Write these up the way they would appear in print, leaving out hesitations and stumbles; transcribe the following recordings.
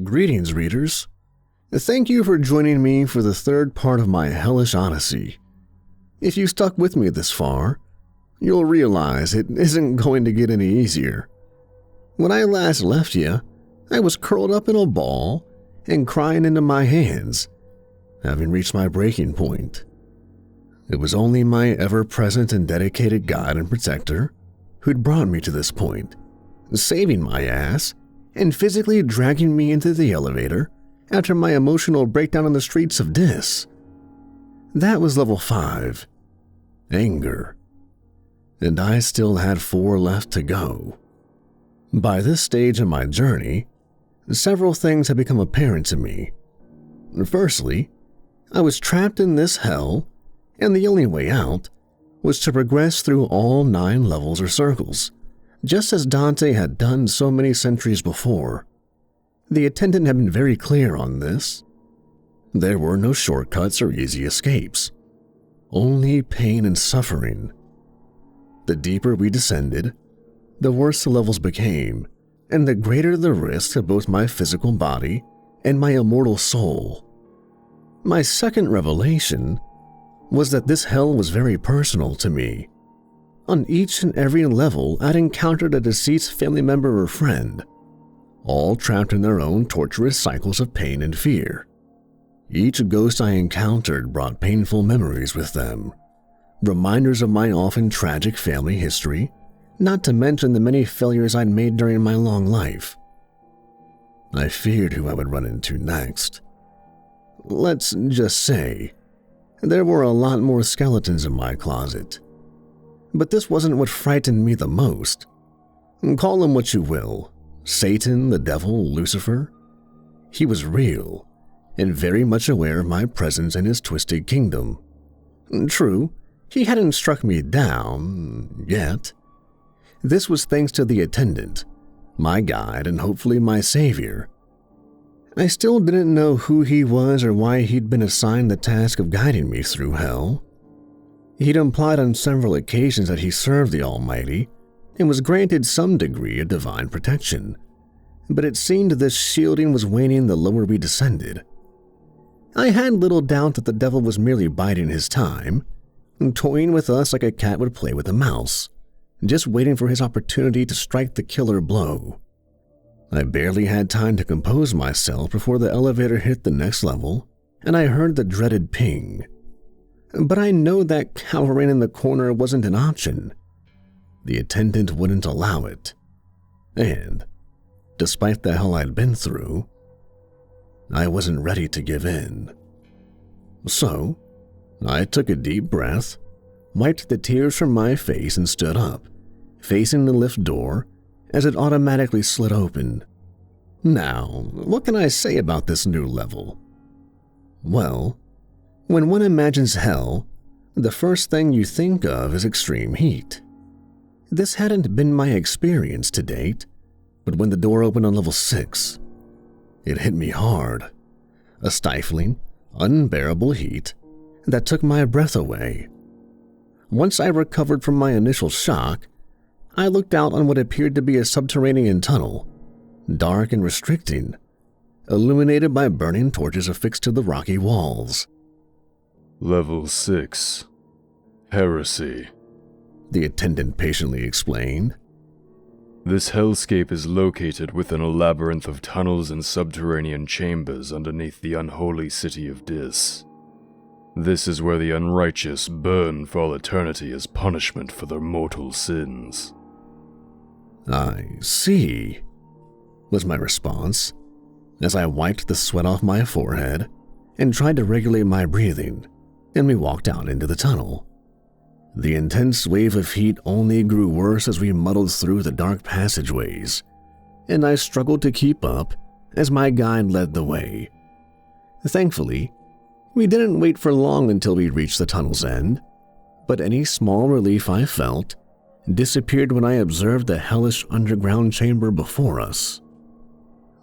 Greetings, readers. Thank you for joining me for the third part of my hellish odyssey. If you stuck with me this far, you'll realize it isn't going to get any easier. When I last left you, I was curled up in a ball and crying into my hands, having reached my breaking point. It was only my ever-present and dedicated guide and protector who'd brought me to this point, saving my ass and physically dragging me into the elevator after my emotional breakdown on the streets of Dis. That was level 5, anger, and I still had 4 left to go. By this stage in my journey, several things had become apparent to me. Firstly, I was trapped in this hell, and the only way out was to progress through all 9 levels or circles, just as Dante had done so many centuries before. The Attendant had been very clear on this. There were no shortcuts or easy escapes, only pain and suffering. The deeper we descended, the worse the levels became, and the greater the risk to both my physical body and my immortal soul. My second revelation was that this hell was very personal to me. On each and every level, I'd encountered a deceased family member or friend, all trapped in their own torturous cycles of pain and fear. Each ghost I encountered brought painful memories with them, reminders of my often tragic family history, not to mention the many failures I'd made during my long life. I feared who I would run into next. Let's just say, there were a lot more skeletons in my closet. But this wasn't what frightened me the most. Call him what you will, Satan, the devil, Lucifer. He was real, and very much aware of my presence in his twisted kingdom. True, he hadn't struck me down, yet. This was thanks to the Attendant, my guide and hopefully my savior. I still didn't know who he was or why he'd been assigned the task of guiding me through hell. He'd implied on several occasions that he served the Almighty and was granted some degree of divine protection, but it seemed this shielding was waning the lower we descended. I had little doubt that the devil was merely biding his time, toying with us like a cat would play with a mouse, just waiting for his opportunity to strike the killer blow. I barely had time to compose myself before the elevator hit the next level, and I heard the dreaded ping. But I know that cowering in the corner wasn't an option. The Attendant wouldn't allow it. And, despite the hell I'd been through, I wasn't ready to give in. So, I took a deep breath, wiped the tears from my face and stood up, facing the lift door as it automatically slid open. Now, what can I say about this new level? Well, when one imagines hell, the first thing you think of is extreme heat. This hadn't been my experience to date, but when the door opened on level 6, it hit me hard. A stifling, unbearable heat that took my breath away. Once I recovered from my initial shock, I looked out on what appeared to be a subterranean tunnel, dark and restricting, illuminated by burning torches affixed to the rocky walls. Level 6. Heresy, the Attendant patiently explained. This hellscape is located within a labyrinth of tunnels and subterranean chambers underneath the unholy city of Dis. This is where the unrighteous burn for all eternity as punishment for their mortal sins. I see, was my response, as I wiped the sweat off my forehead and tried to regulate my breathing, and we walked out into the tunnel. The intense wave of heat only grew worse as we muddled through the dark passageways, and I struggled to keep up as my guide led the way. Thankfully, we didn't wait for long until we reached the tunnel's end, but any small relief I felt disappeared when I observed the hellish underground chamber before us.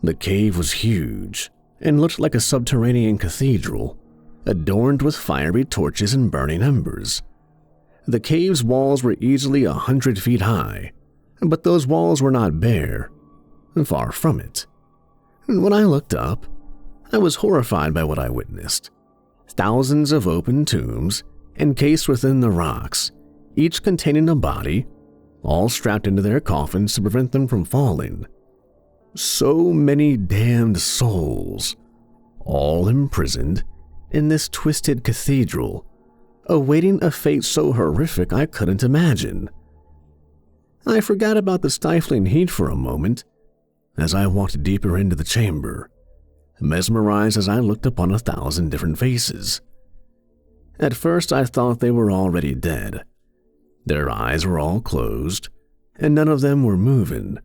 The cave was huge and looked like a subterranean cathedral, adorned with fiery torches and burning embers. The cave's walls were easily 100 feet high, but those walls were not bare. Far from it. And when I looked up, I was horrified by what I witnessed. Thousands of open tombs encased within the rocks, each containing a body, all strapped into their coffins to prevent them from falling. So many damned souls, all imprisoned in this twisted cathedral, awaiting a fate so horrific I couldn't imagine. I forgot about the stifling heat for a moment as I walked deeper into the chamber, mesmerized as I looked upon 1,000 different faces. At first I thought they were already dead. Their eyes were all closed, and none of them were moving.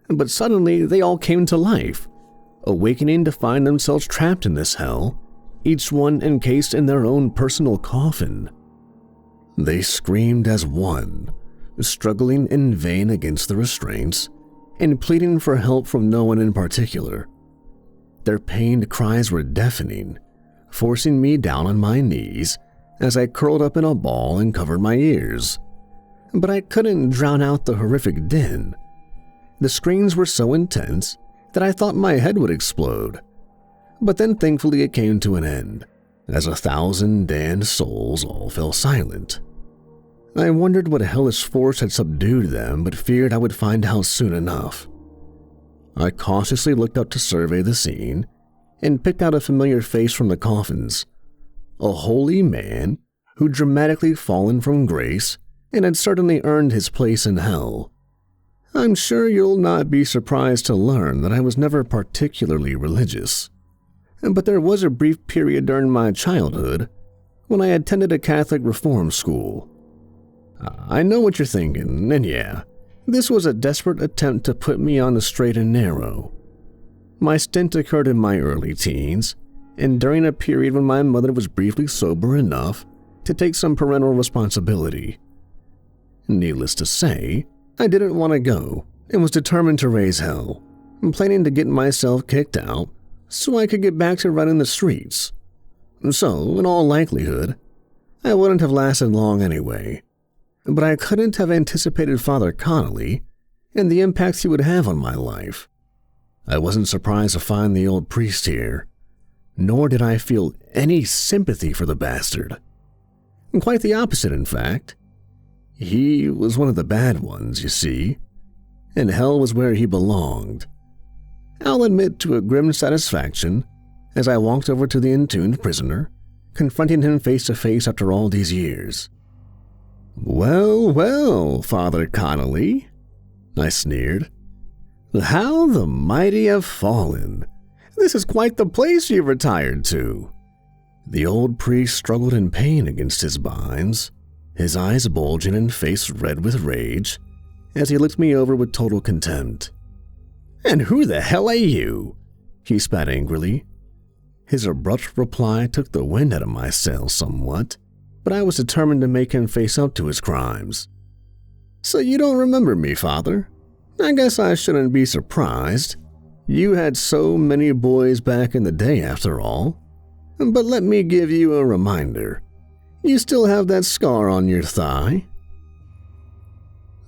But suddenly they all came to life, awakening to find themselves trapped in this hell, each one encased in their own personal coffin. They screamed as one, struggling in vain against the restraints and pleading for help from no one in particular. Their pained cries were deafening, forcing me down on my knees as I curled up in a ball and covered my ears. But I couldn't drown out the horrific din. The screams were so intense that I thought my head would explode. But then thankfully it came to an end, as 1,000 damned souls all fell silent. I wondered what hellish force had subdued them, but feared I would find out soon enough. I cautiously looked up to survey the scene and picked out a familiar face from the coffins. A holy man who'd dramatically fallen from grace and had certainly earned his place in hell. I'm sure you'll not be surprised to learn that I was never particularly religious. But there was a brief period during my childhood when I attended a Catholic reform school. I know what you're thinking, and yeah, this was a desperate attempt to put me on the straight and narrow. My stint occurred in my early teens, and during a period when my mother was briefly sober enough to take some parental responsibility. Needless to say, I didn't want to go and was determined to raise hell, planning to get myself kicked out so I could get back to running the streets. So, in all likelihood, I wouldn't have lasted long anyway. But I couldn't have anticipated Father Connelly and the impact he would have on my life. I wasn't surprised to find the old priest here, nor did I feel any sympathy for the bastard. Quite the opposite, in fact. He was one of the bad ones, you see, and hell was where he belonged. I'll admit to a grim satisfaction as I walked over to the entombed prisoner, confronting him face to face after all these years. "Well, well, Father Connelly," I sneered. "How the mighty have fallen. This is quite the place you've retired to." The old priest struggled in pain against his binds, his eyes bulging and face red with rage, as he looked me over with total contempt. "And who the hell are you?" he spat angrily. His abrupt reply took the wind out of my sails somewhat, but I was determined to make him face up to his crimes. "So you don't remember me, Father? I guess I shouldn't be surprised. You had so many boys back in the day after all. But let me give you a reminder. You still have that scar on your thigh."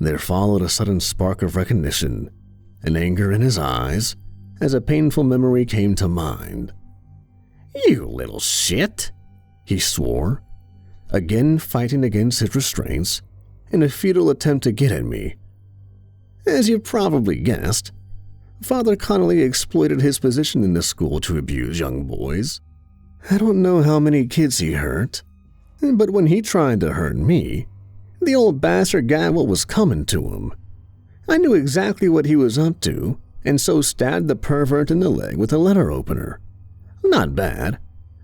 There followed a sudden spark of recognition, an anger in his eyes, as a painful memory came to mind. "You little shit," he swore, again fighting against his restraints in a futile attempt to get at me. As you've probably guessed, Father Connelly exploited his position in the school to abuse young boys. I don't know how many kids he hurt, but when he tried to hurt me, the old bastard got what was coming to him. I knew exactly what he was up to, and so stabbed the pervert in the leg with a letter opener. Not bad,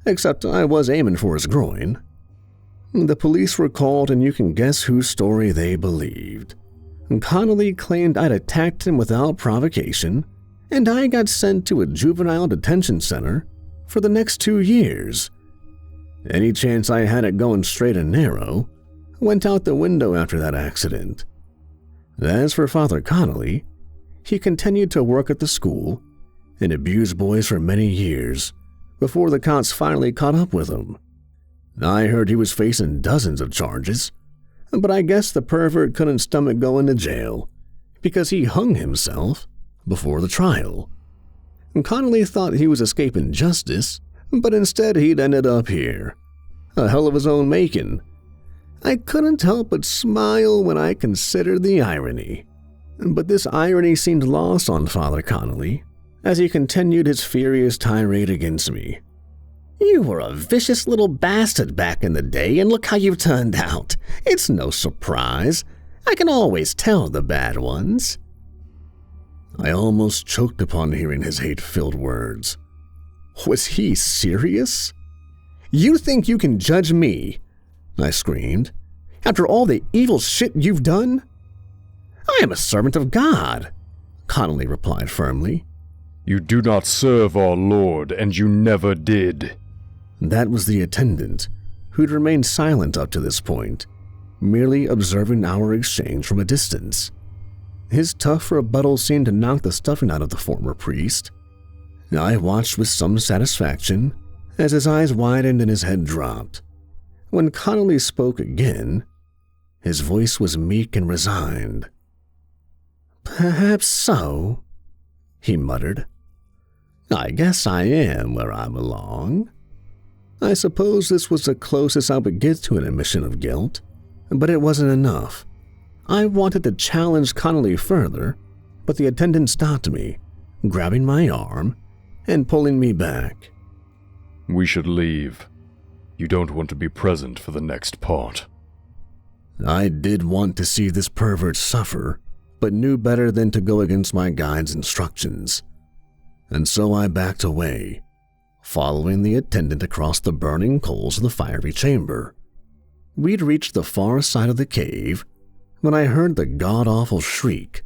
except I was aiming for his groin. The police were called, and you can guess whose story they believed. Connelly claimed I'd attacked him without provocation, and I got sent to a juvenile detention center for the next 2 years. Any chance I had at going straight and narrow went out the window after that accident. As for Father Connelly, he continued to work at the school and abused boys for many years before the cops finally caught up with him. I heard he was facing dozens of charges, but I guess the pervert couldn't stomach going to jail because he hung himself before the trial. Connelly thought he was escaping justice, but instead he'd ended up here. A hell of his own making. I couldn't help but smile when I considered the irony. But this irony seemed lost on Father Connelly as he continued his furious tirade against me. You were a vicious little bastard back in the day, and look how you've turned out. It's no surprise. I can always tell the bad ones. I almost choked upon hearing his hate-filled words. Was he serious? You think you can judge me? I screamed. After all the evil shit you've done? I am a servant of God, Connelly replied firmly. You do not serve our Lord, and you never did. That was the attendant, who'd remained silent up to this point, merely observing our exchange from a distance. His tough rebuttal seemed to knock the stuffing out of the former priest. I watched with some satisfaction as his eyes widened and his head dropped. When Connelly spoke again, his voice was meek and resigned. Perhaps so, he muttered. I guess I am where I belong. I suppose this was the closest I would get to an admission of guilt, but it wasn't enough. I wanted to challenge Connelly further, but the attendant stopped me, grabbing my arm and pulling me back. We should leave. You don't want to be present for the next part. I did want to see this pervert suffer, but knew better than to go against my guide's instructions. And so I backed away, following the attendant across the burning coals of the fiery chamber. We'd reached the far side of the cave when I heard the god-awful shriek,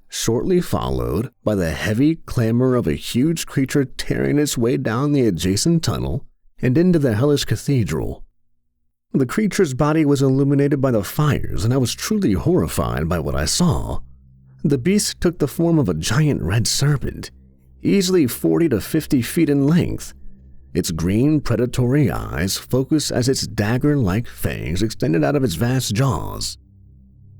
shortly followed by the heavy clamor of a huge creature tearing its way down the adjacent tunnel and into the hellish cathedral. The creature's body was illuminated by the fires, and I was truly horrified by what I saw. The beast took the form of a giant red serpent, easily 40 to 50 feet in length. Its green, predatory eyes focused as its dagger-like fangs extended out of its vast jaws.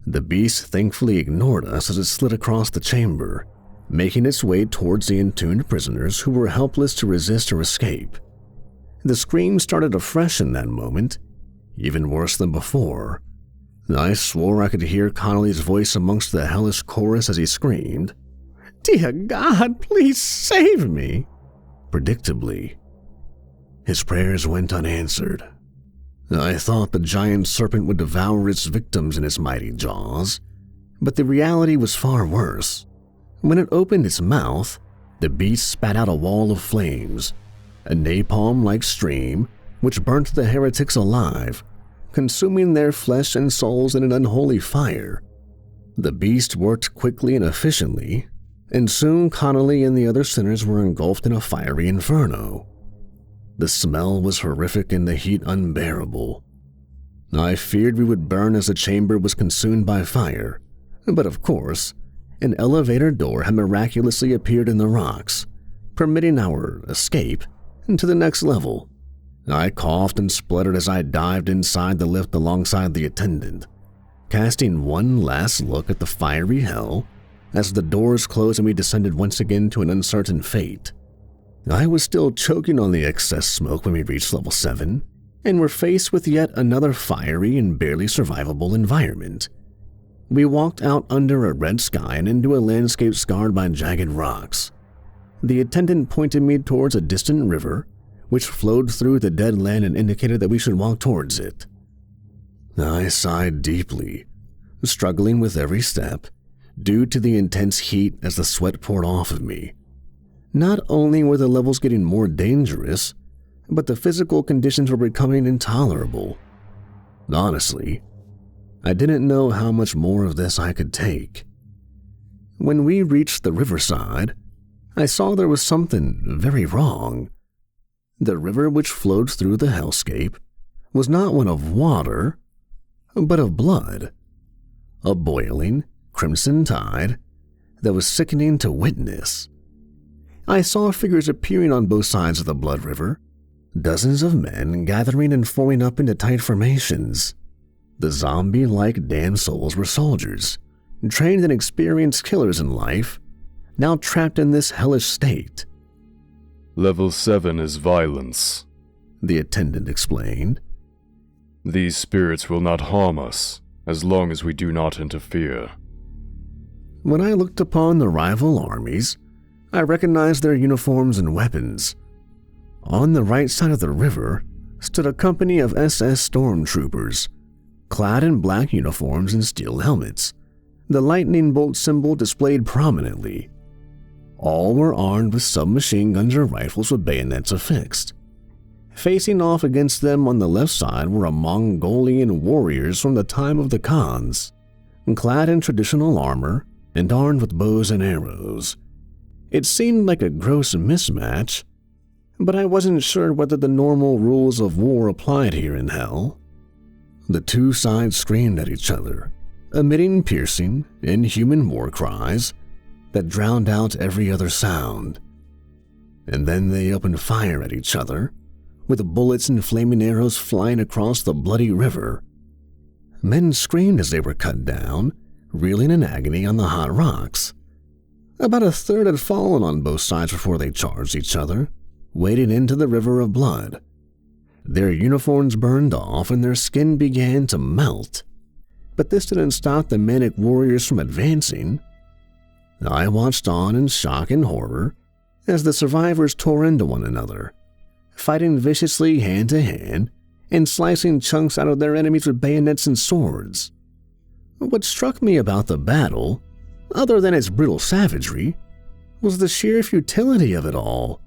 The beast thankfully ignored us as it slid across the chamber, making its way towards the entombed prisoners who were helpless to resist or escape. The scream started afresh in that moment, even worse than before. I swore I could hear Connelly's voice amongst the hellish chorus as he screamed, "Dear God, please save me!" Predictably, his prayers went unanswered. I thought the giant serpent would devour its victims in its mighty jaws, but the reality was far worse. When it opened its mouth, the beast spat out a wall of flames, a napalm-like stream which burnt the heretics alive, consuming their flesh and souls in an unholy fire. The beast worked quickly and efficiently, and soon Connelly and the other sinners were engulfed in a fiery inferno. The smell was horrific and the heat unbearable. I feared we would burn as the chamber was consumed by fire, but of course, an elevator door had miraculously appeared in the rocks, permitting our escape to the next level. I coughed and spluttered as I dived inside the lift alongside the attendant, casting one last look at the fiery hell as the doors closed and we descended once again to an uncertain fate. I was still choking on the excess smoke when we reached level 7, and were faced with yet another fiery and barely survivable environment. We walked out under a red sky and into a landscape scarred by jagged rocks. The attendant pointed me towards a distant river, which flowed through the dead land and indicated that we should walk towards it. I sighed deeply, struggling with every step, due to the intense heat as the sweat poured off of me. Not only were the levels getting more dangerous, but the physical conditions were becoming intolerable. Honestly, I didn't know how much more of this I could take. When we reached the riverside, I saw there was something very wrong. The river which flowed through the hellscape was not one of water, but of blood. A boiling, crimson tide that was sickening to witness. I saw figures appearing on both sides of the blood river, dozens of men gathering and forming up into tight formations. The zombie-like damned souls were soldiers, trained and experienced killers in life, now trapped in this hellish state. Level 7 is violence, the attendant explained. These spirits will not harm us, as long as we do not interfere. When I looked upon the rival armies, I recognized their uniforms and weapons. On the right side of the river stood a company of SS stormtroopers, clad in black uniforms and steel helmets, the lightning bolt symbol displayed prominently. All were armed with submachine guns or rifles with bayonets affixed. Facing off against them on the left side were Mongolian warriors from the time of the Khans, clad in traditional armor and armed with bows and arrows. It seemed like a gross mismatch, but I wasn't sure whether the normal rules of war applied here in Hell. The two sides screamed at each other, emitting piercing, inhuman war cries that drowned out every other sound. And then they opened fire at each other, with bullets and flaming arrows flying across the bloody river. Men screamed as they were cut down, reeling in agony on the hot rocks. About a third had fallen on both sides before they charged each other, wading into the river of blood. Their uniforms burned off and their skin began to melt. But this didn't stop the manic warriors from advancing. I watched on in shock and horror as the survivors tore into one another, fighting viciously hand to hand and slicing chunks out of their enemies with bayonets and swords. What struck me about the battle, other than its brutal savagery, was the sheer futility of it all.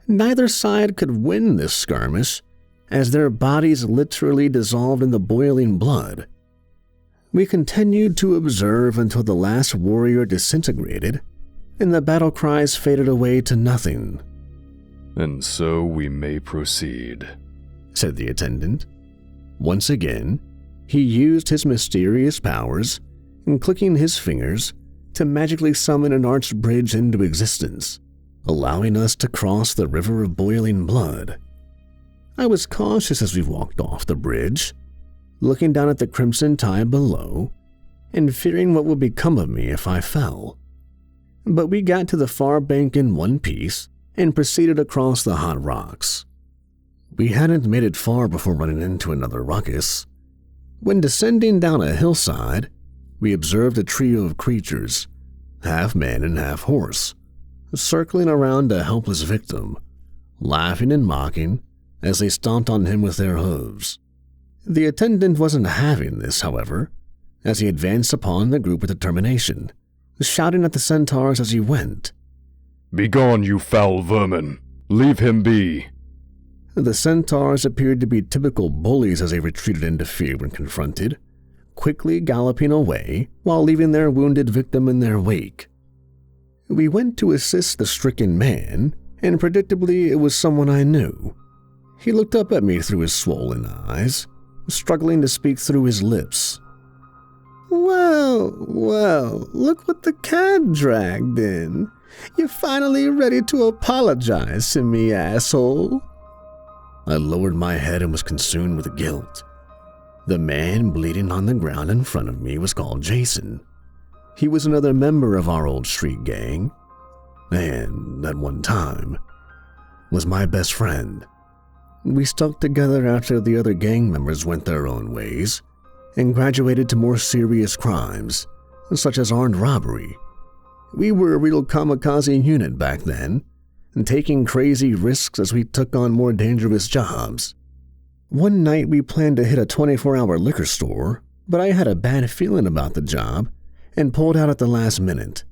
Neither side could win this skirmish, as their bodies literally dissolved in the boiling blood. We continued to observe until the last warrior disintegrated, and the battle cries faded away to nothing. And so we may proceed, said the attendant. Once again, he used his mysterious powers, and clicking his fingers, to magically summon an arched bridge into existence, allowing us to cross the river of boiling blood. I was cautious as we walked off the bridge, looking down at the crimson tide below, and fearing what would become of me if I fell. But we got to the far bank in one piece and proceeded across the hot rocks. We hadn't made it far before running into another ruckus. When descending down a hillside, we observed a trio of creatures, half man and half horse, circling around a helpless victim, laughing and mocking as they stomped on him with their hooves. The attendant wasn't having this, however, as he advanced upon the group with determination, shouting at the centaurs as he went. "Begone, you foul vermin! Leave him be!" The centaurs appeared to be typical bullies as they retreated into fear when confronted, quickly galloping away while leaving their wounded victim in their wake. We went to assist the stricken man, and predictably it was someone I knew. He looked up at me through his swollen eyes, struggling to speak through his lips. Well, look what the cat dragged in. You're finally ready to apologize to me, asshole. I lowered my head and was consumed with guilt. The man bleeding on the ground in front of me was called Jason. He was another member of our old street gang, and, at one time, was my best friend. We stuck together after the other gang members went their own ways and graduated to more serious crimes, such as armed robbery. We were a real kamikaze unit back then, and taking crazy risks as we took on more dangerous jobs. One night we planned to hit a 24-hour liquor store, but I had a bad feeling about the job and pulled out at the last minute.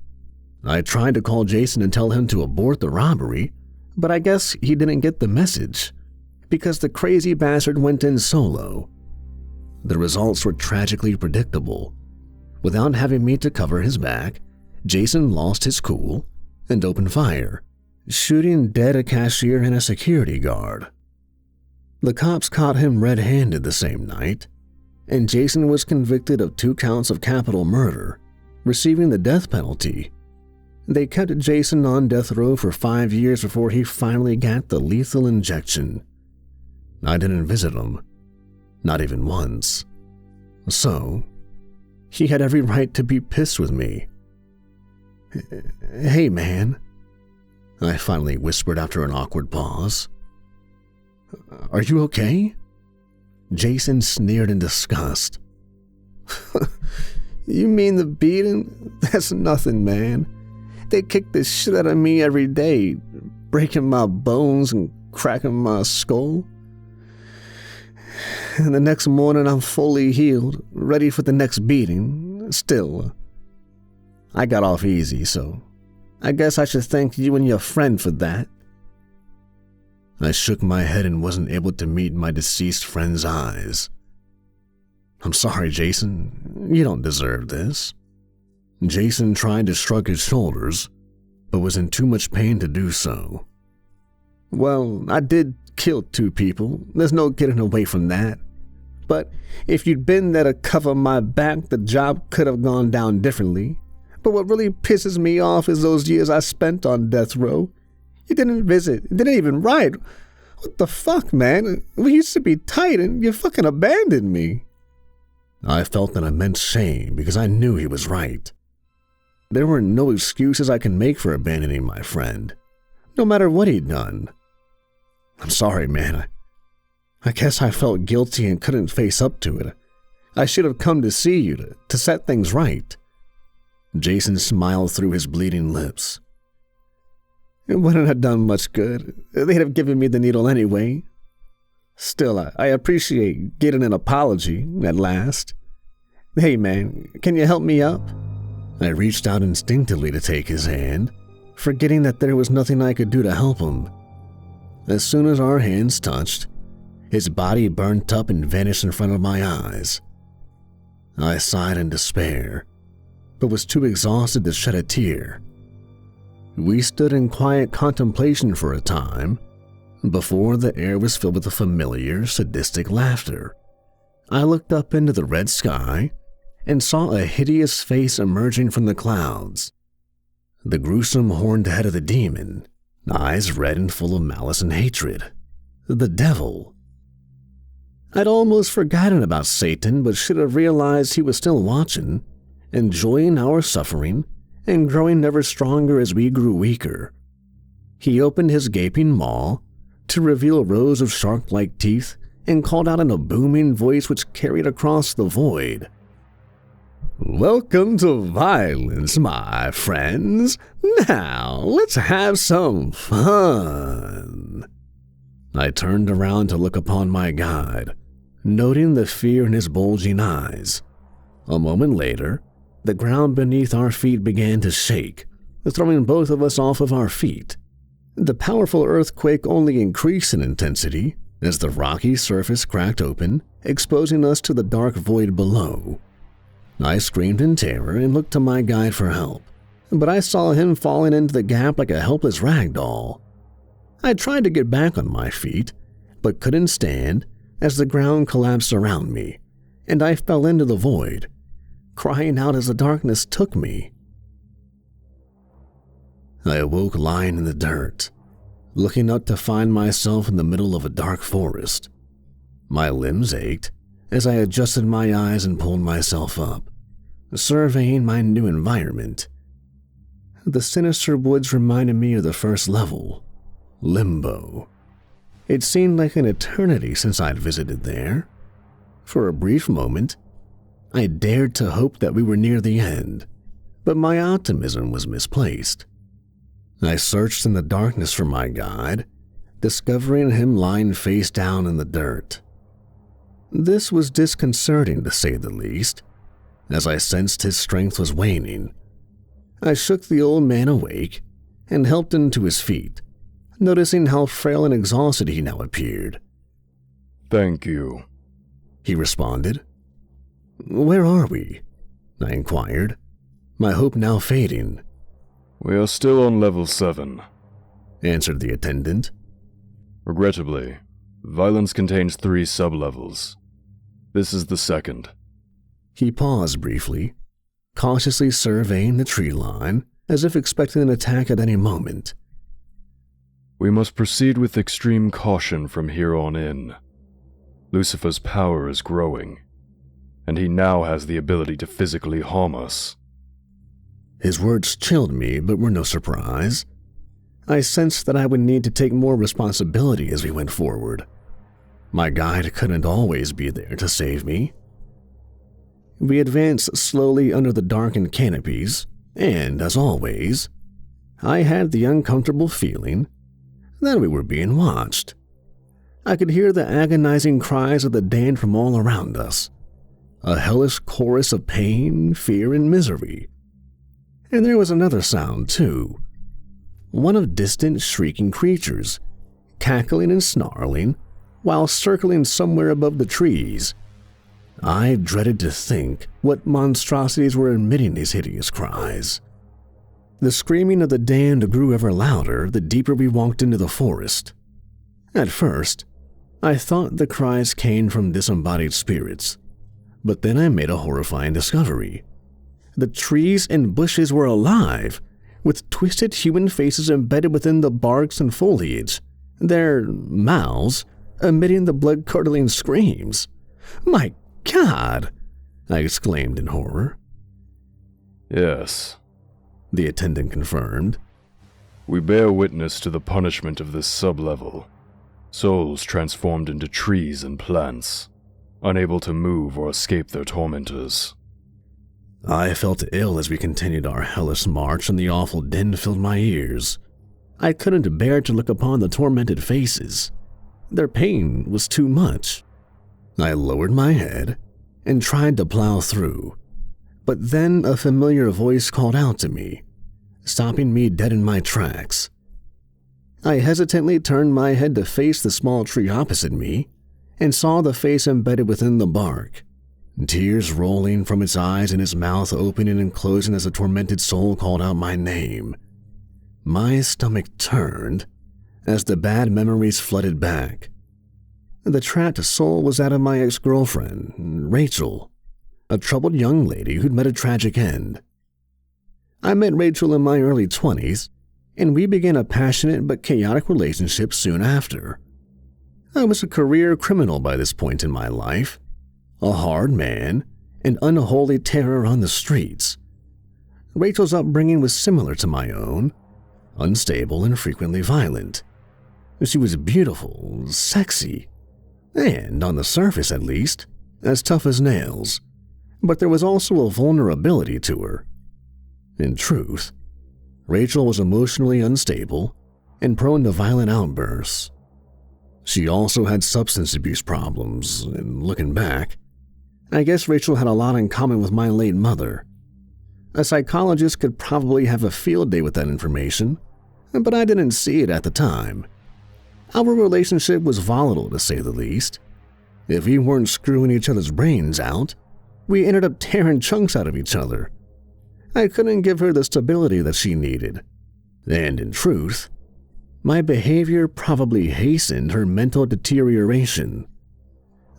I tried to call Jason and tell him to abort the robbery, but I guess he didn't get the message, because the crazy bastard went in solo. The results were tragically predictable. Without having me to cover his back, Jason lost his cool and opened fire, shooting dead a cashier and a security guard. The cops caught him red-handed the same night, and Jason was convicted of 2 counts of capital murder, receiving the death penalty. They kept Jason on death row for 5 years before he finally got the lethal injection. I didn't visit him, not even once. So, he had every right to be pissed with me. Hey man, I finally whispered after an awkward pause. Are you okay? Jason sneered in disgust. You mean the beating? That's nothing, man. They kick the shit out of me every day, breaking my bones and cracking my skull. And the next morning I'm fully healed, ready for the next beating. Still, I got off easy, so I guess I should thank you and your friend for that. I shook my head and wasn't able to meet my deceased friend's eyes. I'm sorry, Jason. You don't deserve this. Jason tried to shrug his shoulders, but was in too much pain to do so. Well, I did kill 2 people. There's no getting away from that. But if you'd been there to cover my back, the job could have gone down differently. But what really pisses me off is those years I spent on death row. You didn't visit, you didn't even write. What the fuck, man? We used to be tight and you fucking abandoned me. I felt an immense shame because I knew he was right. There were no excuses I could make for abandoning my friend, no matter what he'd done. I'm sorry, man. I guess I felt guilty and couldn't face up to it. I should have come to see you to set things right. Jason smiled through his bleeding lips. It wouldn't have done much good. They'd have given me the needle anyway. Still, I appreciate getting an apology at last. Hey, man, can you help me up? I reached out instinctively to take his hand, forgetting that there was nothing I could do to help him. As soon as our hands touched, his body burnt up and vanished in front of my eyes. I sighed in despair, but was too exhausted to shed a tear. We stood in quiet contemplation for a time, before the air was filled with a familiar, sadistic laughter. I looked up into the red sky and saw a hideous face emerging from the clouds. The gruesome horned head of the demon, eyes red and full of malice and hatred. The devil. I'd almost forgotten about Satan, but should have realized he was still watching, enjoying our suffering and growing ever stronger as we grew weaker. He opened his gaping maw to reveal rows of shark-like teeth and called out in a booming voice which carried across the void. Welcome to violence, my friends. Now, let's have some fun. I turned around to look upon my guide, noting the fear in his bulging eyes. A moment later, the ground beneath our feet began to shake, throwing both of us off of our feet. The powerful earthquake only increased in intensity as the rocky surface cracked open, exposing us to the dark void below. I screamed in terror and looked to my guide for help, but I saw him falling into the gap like a helpless rag doll. I tried to get back on my feet, but couldn't stand as the ground collapsed around me, and I fell into the void, crying out as the darkness took me. I awoke lying in the dirt, looking up to find myself in the middle of a dark forest. My limbs ached as I adjusted my eyes and pulled myself up, surveying my new environment. The sinister woods reminded me of the first level, Limbo. It seemed like an eternity since I'd visited there. For a brief moment, I dared to hope that we were near the end, but my optimism was misplaced. I searched in the darkness for my guide, discovering him lying face down in the dirt. This was disconcerting, to say the least, as I sensed his strength was waning. I shook the old man awake and helped him to his feet, noticing how frail and exhausted he now appeared. Thank you, he responded. Where are we? I inquired, my hope now fading. We are still on level 7, answered the attendant. Regrettably, violence contains 3 sublevels. This is the second. He paused briefly, cautiously surveying the tree line as if expecting an attack at any moment. We must proceed with extreme caution from here on in. Lucifer's power is growing, and he now has the ability to physically harm us. His words chilled me, but were no surprise. I sensed that I would need to take more responsibility as we went forward. My guide couldn't always be there to save me. We advanced slowly under the darkened canopies, and, as always, I had the uncomfortable feeling that we were being watched. I could hear the agonizing cries of the damned from all around us, a hellish chorus of pain, fear, and misery. And there was another sound, too, one of distant shrieking creatures, cackling and snarling while circling somewhere above the trees. I dreaded to think what monstrosities were emitting these hideous cries. The screaming of the damned grew ever louder the deeper we walked into the forest. At first, I thought the cries came from disembodied spirits, but then I made a horrifying discovery. The trees and bushes were alive, with twisted human faces embedded within the barks and foliage, their mouths emitting the blood-curdling screams. "My God!" I exclaimed in horror. "Yes," the attendant confirmed. "We bear witness to the punishment of this sublevel. Souls transformed into trees and plants, unable to move or escape their tormentors." I felt ill as we continued our hellish march, and the awful din filled my ears. I couldn't bear to look upon the tormented faces. Their pain was too much. I lowered my head and tried to plow through, but then a familiar voice called out to me, stopping me dead in my tracks. I hesitantly turned my head to face the small tree opposite me and saw the face embedded within the bark, tears rolling from its eyes and its mouth opening and closing as the tormented soul called out my name. My stomach turned as the bad memories flooded back. The trapped soul was that of my ex-girlfriend, Rachel, a troubled young lady who'd met a tragic end. I met Rachel in my early 20s, and we began a passionate but chaotic relationship soon after. I was a career criminal by this point in my life, a hard man, and unholy terror on the streets. Rachel's upbringing was similar to my own, unstable and frequently violent. She was beautiful, sexy, and, on the surface at least, as tough as nails, but there was also a vulnerability to her. In truth, Rachel was emotionally unstable and prone to violent outbursts. She also had substance abuse problems, and looking back, I guess Rachel had a lot in common with my late mother. A psychologist could probably have a field day with that information, but I didn't see it at the time. Our relationship was volatile, to say the least. If we weren't screwing each other's brains out, we ended up tearing chunks out of each other. I couldn't give her the stability that she needed. And in truth, my behavior probably hastened her mental deterioration.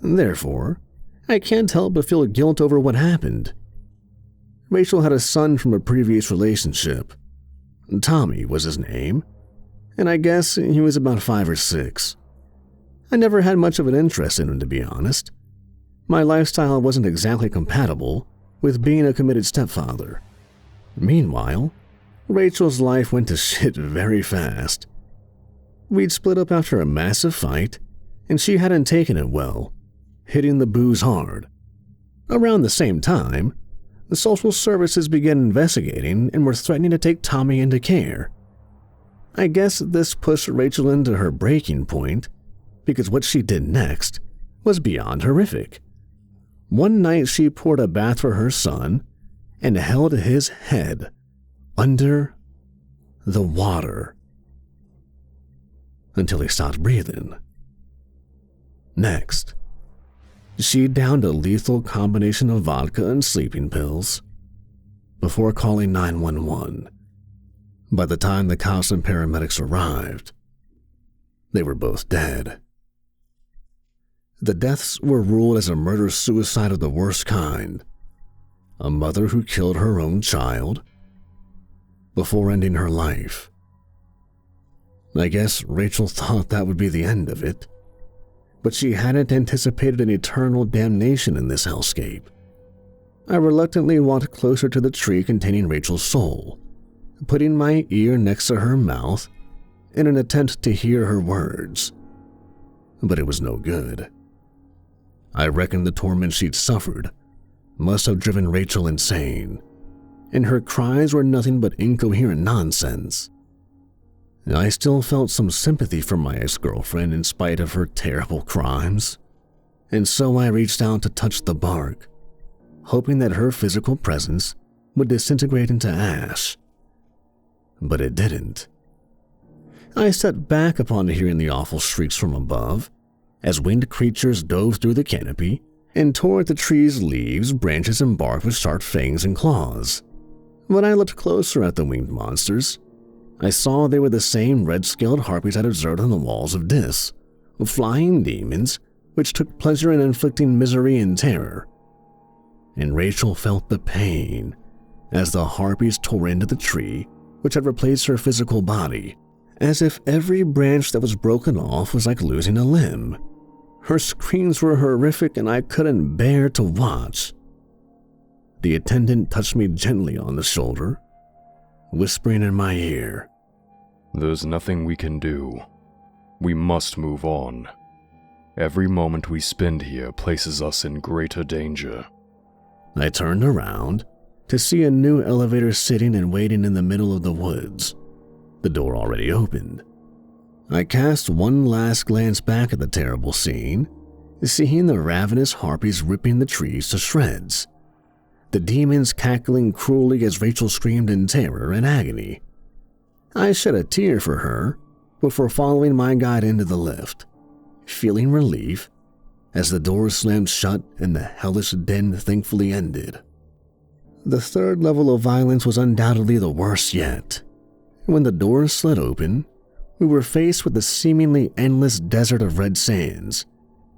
Therefore, I can't help but feel guilt over what happened. Rachel had a son from a previous relationship. Tommy was his name, and I guess he was about 5 or 6. I never had much of an interest in him, to be honest. My lifestyle wasn't exactly compatible with being a committed stepfather. Meanwhile, Rachel's life went to shit very fast. We'd split up after a massive fight, and she hadn't taken it well, hitting the booze hard. Around the same time, the social services began investigating and were threatening to take Tommy into care. I guess this pushed Rachel into her breaking point, because what she did next was beyond horrific. One night she poured a bath for her son and held his head under the water until he stopped breathing. Next, she downed a lethal combination of vodka and sleeping pills before calling 911. By the time the cops and paramedics arrived, they were both dead. The deaths were ruled as a murder-suicide of the worst kind. A mother who killed her own child before ending her life. I guess Rachel thought that would be the end of it, but she hadn't anticipated an eternal damnation in this hellscape. I reluctantly walked closer to the tree containing Rachel's soul, putting my ear next to her mouth in an attempt to hear her words. But it was no good. I reckon the torment she'd suffered must have driven Rachel insane, and her cries were nothing but incoherent nonsense. I still felt some sympathy for my ex-girlfriend in spite of her terrible crimes, and so I reached out to touch the bark, hoping that her physical presence would disintegrate into ash. But it didn't. I stepped back upon hearing the awful shrieks from above, as winged creatures dove through the canopy and tore at the tree's leaves, branches, and bark with sharp fangs and claws. When I looked closer at the winged monsters, I saw they were the same red-scaled harpies I'd observed on the walls of Dis, flying demons which took pleasure in inflicting misery and terror. And Rachel felt the pain as the harpies tore into the tree which had replaced her physical body, as if every branch that was broken off was like losing a limb. Her screams were horrific and I couldn't bear to watch. The attendant touched me gently on the shoulder, whispering in my ear, "There's nothing we can do. We must move on. Every moment we spend here places us in greater danger." I turned around to see a new elevator sitting and waiting in the middle of the woods, the door already opened. I cast one last glance back at the terrible scene, seeing the ravenous harpies ripping the trees to shreds, the demons cackling cruelly as Rachel screamed in terror and agony. I shed a tear for her before following my guide into the lift, feeling relief as the doors slammed shut and the hellish den thankfully ended. The third level of violence was undoubtedly the worst yet. When the doors slid open, we were faced with the seemingly endless desert of red sands,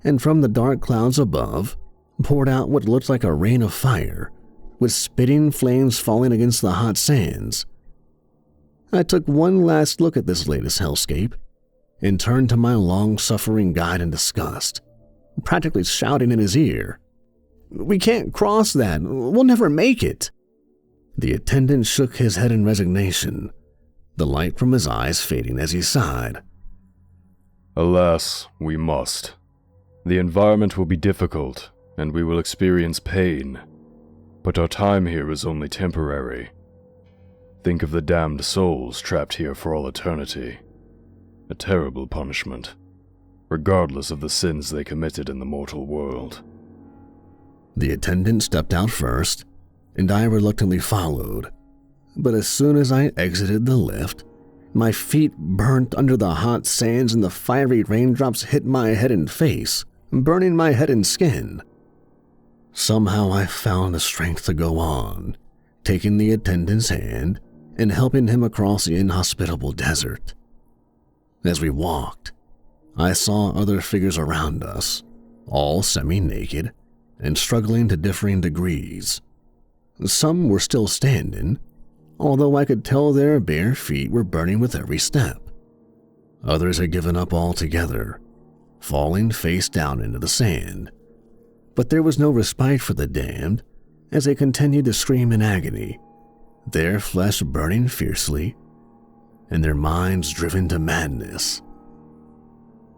and from the dark clouds above poured out what looked like a rain of fire, with spitting flames falling against the hot sands. I took one last look at this latest hellscape and turned to my long-suffering guide in disgust, practically shouting in his ear, "We can't cross that. We'll never make it." The attendant shook his head in resignation, the light from his eyes fading as he sighed. "Alas, we must. The environment will be difficult, and we will experience pain. But our time here is only temporary. Think of the damned souls trapped here for all eternity. A terrible punishment, regardless of the sins they committed in the mortal world." The attendant stepped out first, and I reluctantly followed. But as soon as I exited the lift, my feet burnt under the hot sands and the fiery raindrops hit my head and face, burning my head and skin. Somehow I found the strength to go on, taking the attendant's hand and helping him across the inhospitable desert. As we walked, I saw other figures around us, all semi-naked and struggling to differing degrees. Some were still standing, although I could tell their bare feet were burning with every step. Others had given up altogether, falling face down into the sand. But there was no respite for the damned as they continued to scream in agony, their flesh burning fiercely and their minds driven to madness.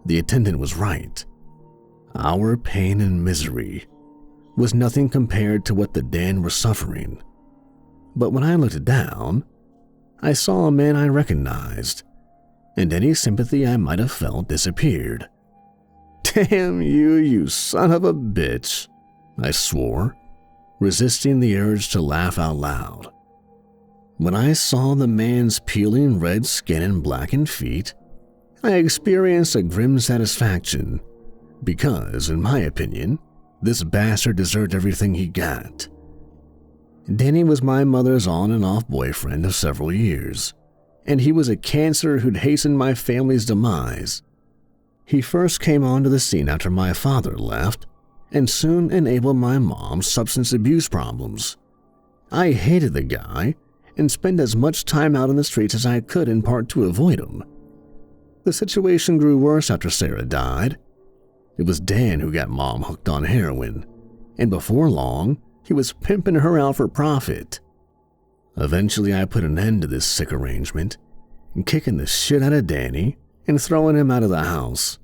The attendant was right. Our pain and misery was nothing compared to what the damned were suffering. But when I looked down, I saw a man I recognized, and any sympathy I might have felt disappeared. "Damn you, you son of a bitch," I swore, resisting the urge to laugh out loud. When I saw the man's peeling red skin and blackened feet, I experienced a grim satisfaction, because, in my opinion, this bastard deserved everything he got. Danny was my mother's on and off boyfriend of several years, and he was a cancer who'd hastened my family's demise. He first came onto the scene after my father left, and soon enabled my mom's substance abuse problems. I hated the guy and spent as much time out on the streets as I could in part to avoid him. The situation grew worse after Sarah died. It was Dan who got Mom hooked on heroin, and before long, he was pimping her out for profit. Eventually, I put an end to this sick arrangement kicking the shit out of Danny and throwing him out of the house.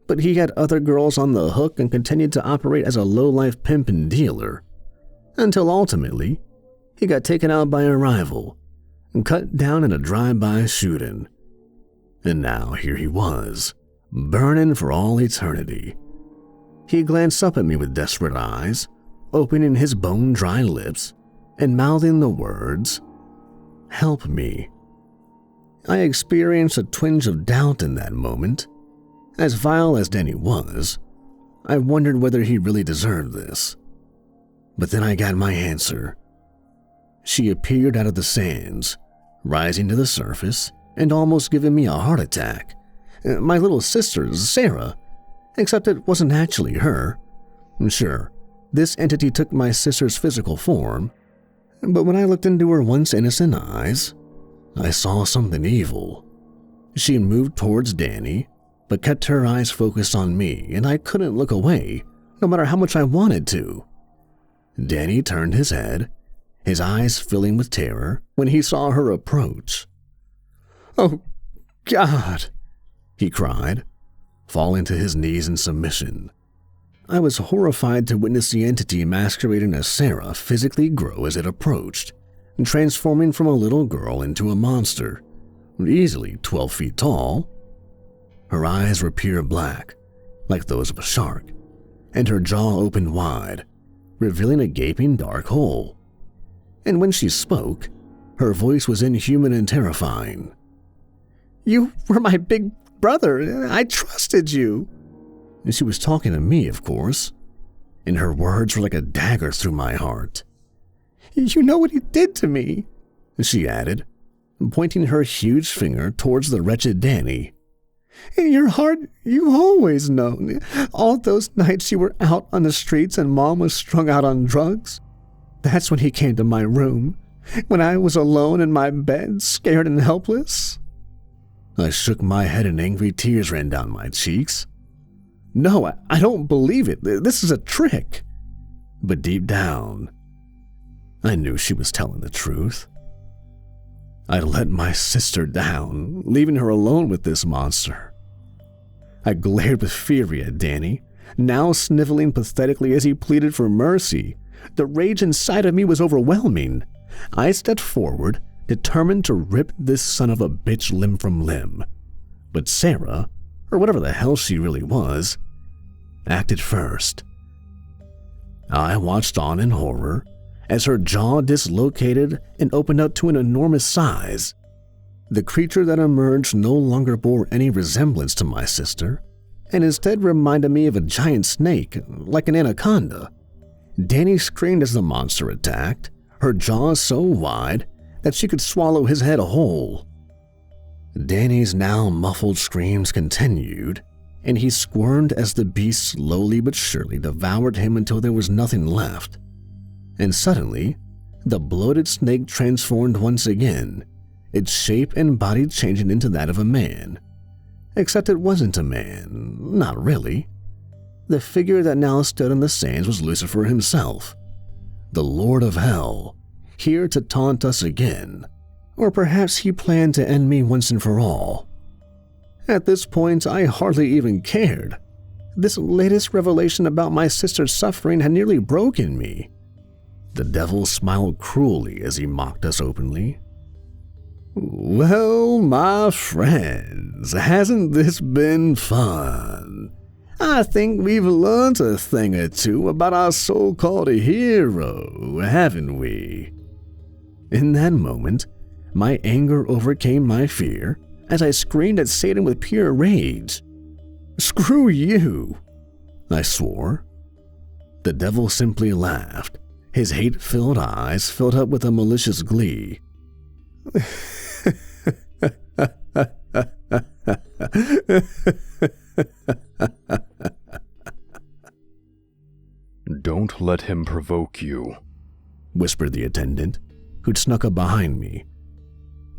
But he had other girls on the hook and continued to operate as a low-life pimp and dealer, until ultimately he got taken out by a rival and cut down in a drive-by shooting. And now here he was, burning for all eternity. He glanced up at me with desperate eyes, opening his bone-dry lips and mouthing the words, "Help me." I experienced a twinge of doubt in that moment. As vile as Danny was, I wondered whether he really deserved this. But then I got my answer. She appeared out of the sands, rising to the surface and almost giving me a heart attack. My little sister, Sarah, except it wasn't actually her. Sure, this entity took my sister's physical form, but when I looked into her once innocent eyes, I saw something evil. She moved towards Danny, but kept her eyes focused on me, and I couldn't look away, no matter how much I wanted to. Danny turned his head, his eyes filling with terror when he saw her approach. "Oh, God!" he cried, falling to his knees in submission. I was horrified to witness the entity masquerading as Sarah physically grow as it approached, transforming from a little girl into a monster, easily 12 feet tall. Her eyes were pure black, like those of a shark, and her jaw opened wide, revealing a gaping dark hole. And when she spoke, her voice was inhuman and terrifying. "You were my big brother. I trusted you." And she was talking to me, of course, and her words were like a dagger through my heart. "You know what he did to me," she added, pointing her huge finger towards the wretched Danny. "In your heart, you always known. All those nights you were out on the streets and Mom was strung out on drugs. That's when he came to my room, when I was alone in my bed, scared and helpless." I shook my head and angry tears ran down my cheeks. "No, I don't believe it. This is a trick." But deep down, I knew she was telling the truth. I let my sister down, leaving her alone with this monster. I glared with fury at Danny, now sniveling pathetically as he pleaded for mercy. The rage inside of me was overwhelming. I stepped forward, determined to rip this son of a bitch limb from limb. But Sarah, or whatever the hell she really was, acted first. I watched on in horror as her jaw dislocated and opened up to an enormous size. The creature that emerged no longer bore any resemblance to my sister, and instead reminded me of a giant snake, like an anaconda. Danny screamed as the monster attacked, her jaws so wide that she could swallow his head whole. Danny's now muffled screams continued, and he squirmed as the beast slowly but surely devoured him until there was nothing left. And suddenly, the bloated snake transformed once again, its shape and body changing into that of a man. Except it wasn't a man, not really. The figure that now stood in the sands was Lucifer himself, the Lord of Hell, here to taunt us again. Or perhaps he planned to end me once and for all. At this point, I hardly even cared. This latest revelation about my sister's suffering had nearly broken me. The devil smiled cruelly as he mocked us openly. "Well, my friends, hasn't this been fun? I think we've learned a thing or two about our so-called hero, haven't we?" In that moment, my anger overcame my fear as I screamed at Satan with pure rage. "Screw you," I swore. The devil simply laughed. His hate-filled eyes filled up with a malicious glee. "Don't let him provoke you," whispered the attendant, who'd snuck up behind me.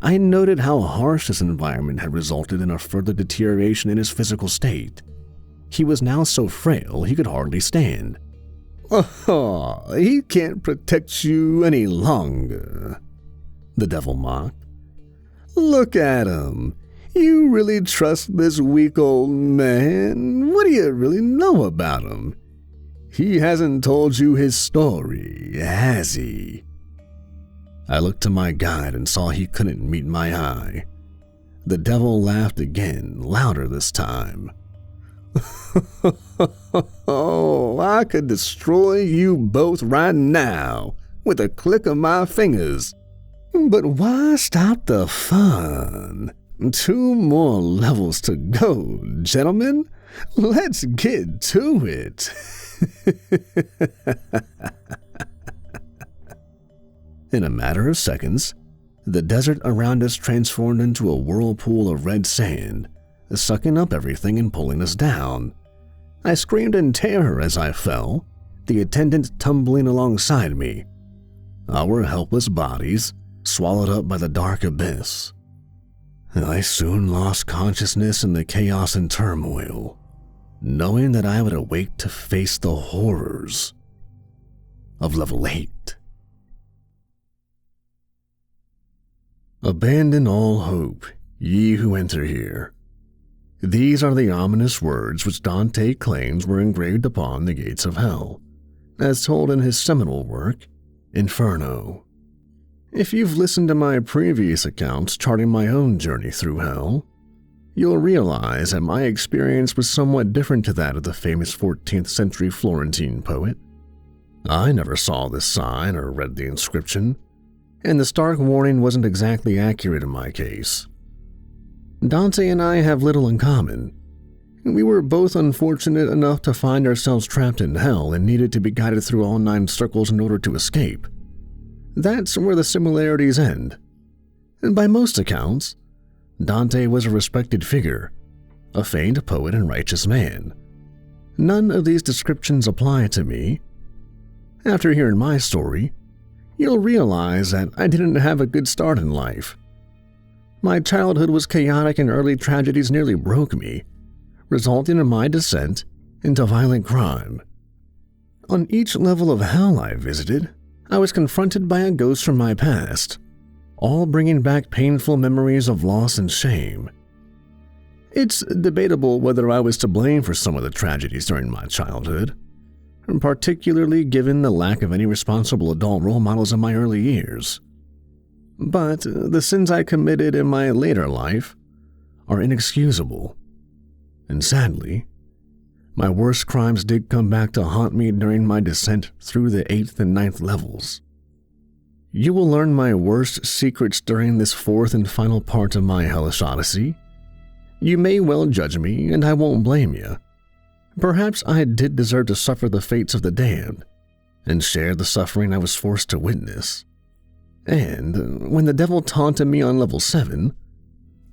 I noted how harsh this environment had resulted in a further deterioration in his physical state. He was now so frail he could hardly stand. "Oh, he can't protect you any longer," the devil mocked. Look at him. You really trust this weak old man? What do you really know about him? He hasn't told you his story, has he? I looked to my guide and saw he couldn't meet my eye. The devil laughed again, louder this time. Oh, I could destroy you both right now with a click of my fingers. But why stop the fun? 2 more levels to go, gentlemen. Let's get to it. In a matter of seconds, the desert around us transformed into a whirlpool of red sand, sucking up everything and pulling us down. I screamed in terror as I fell, the attendant tumbling alongside me, our helpless bodies swallowed up by the dark abyss. I soon lost consciousness in the chaos and turmoil, knowing that I would awake to face the horrors of level 8. Abandon all hope, ye who enter here. These are the ominous words which Dante claims were engraved upon the gates of hell, as told in his seminal work, Inferno. If you've listened to my previous accounts charting my own journey through hell, you'll realize that my experience was somewhat different to that of the famous 14th century Florentine poet. I never saw this sign or read the inscription, and the stark warning wasn't exactly accurate in my case. Dante and I have little in common. We were both unfortunate enough to find ourselves trapped in hell and needed to be guided through all 9 circles in order to escape. That's where the similarities end. And by most accounts, Dante was a respected figure, a famed poet and righteous man. None of these descriptions apply to me. After hearing my story, you'll realize that I didn't have a good start in life. My childhood was chaotic and early tragedies nearly broke me, resulting in my descent into violent crime. On each level of hell I visited, I was confronted by a ghost from my past, all bringing back painful memories of loss and shame. It's debatable whether I was to blame for some of the tragedies during my childhood, particularly given the lack of any responsible adult role models in my early years. But the sins I committed in my later life are inexcusable. And sadly, my worst crimes did come back to haunt me during my descent through the 8th and 9th levels. You will learn my worst secrets during this 4th and final part of my hellish odyssey. You may well judge me, and I won't blame you. Perhaps I did deserve to suffer the fates of the damned, and share the suffering I was forced to witness. And when the devil taunted me on level 7,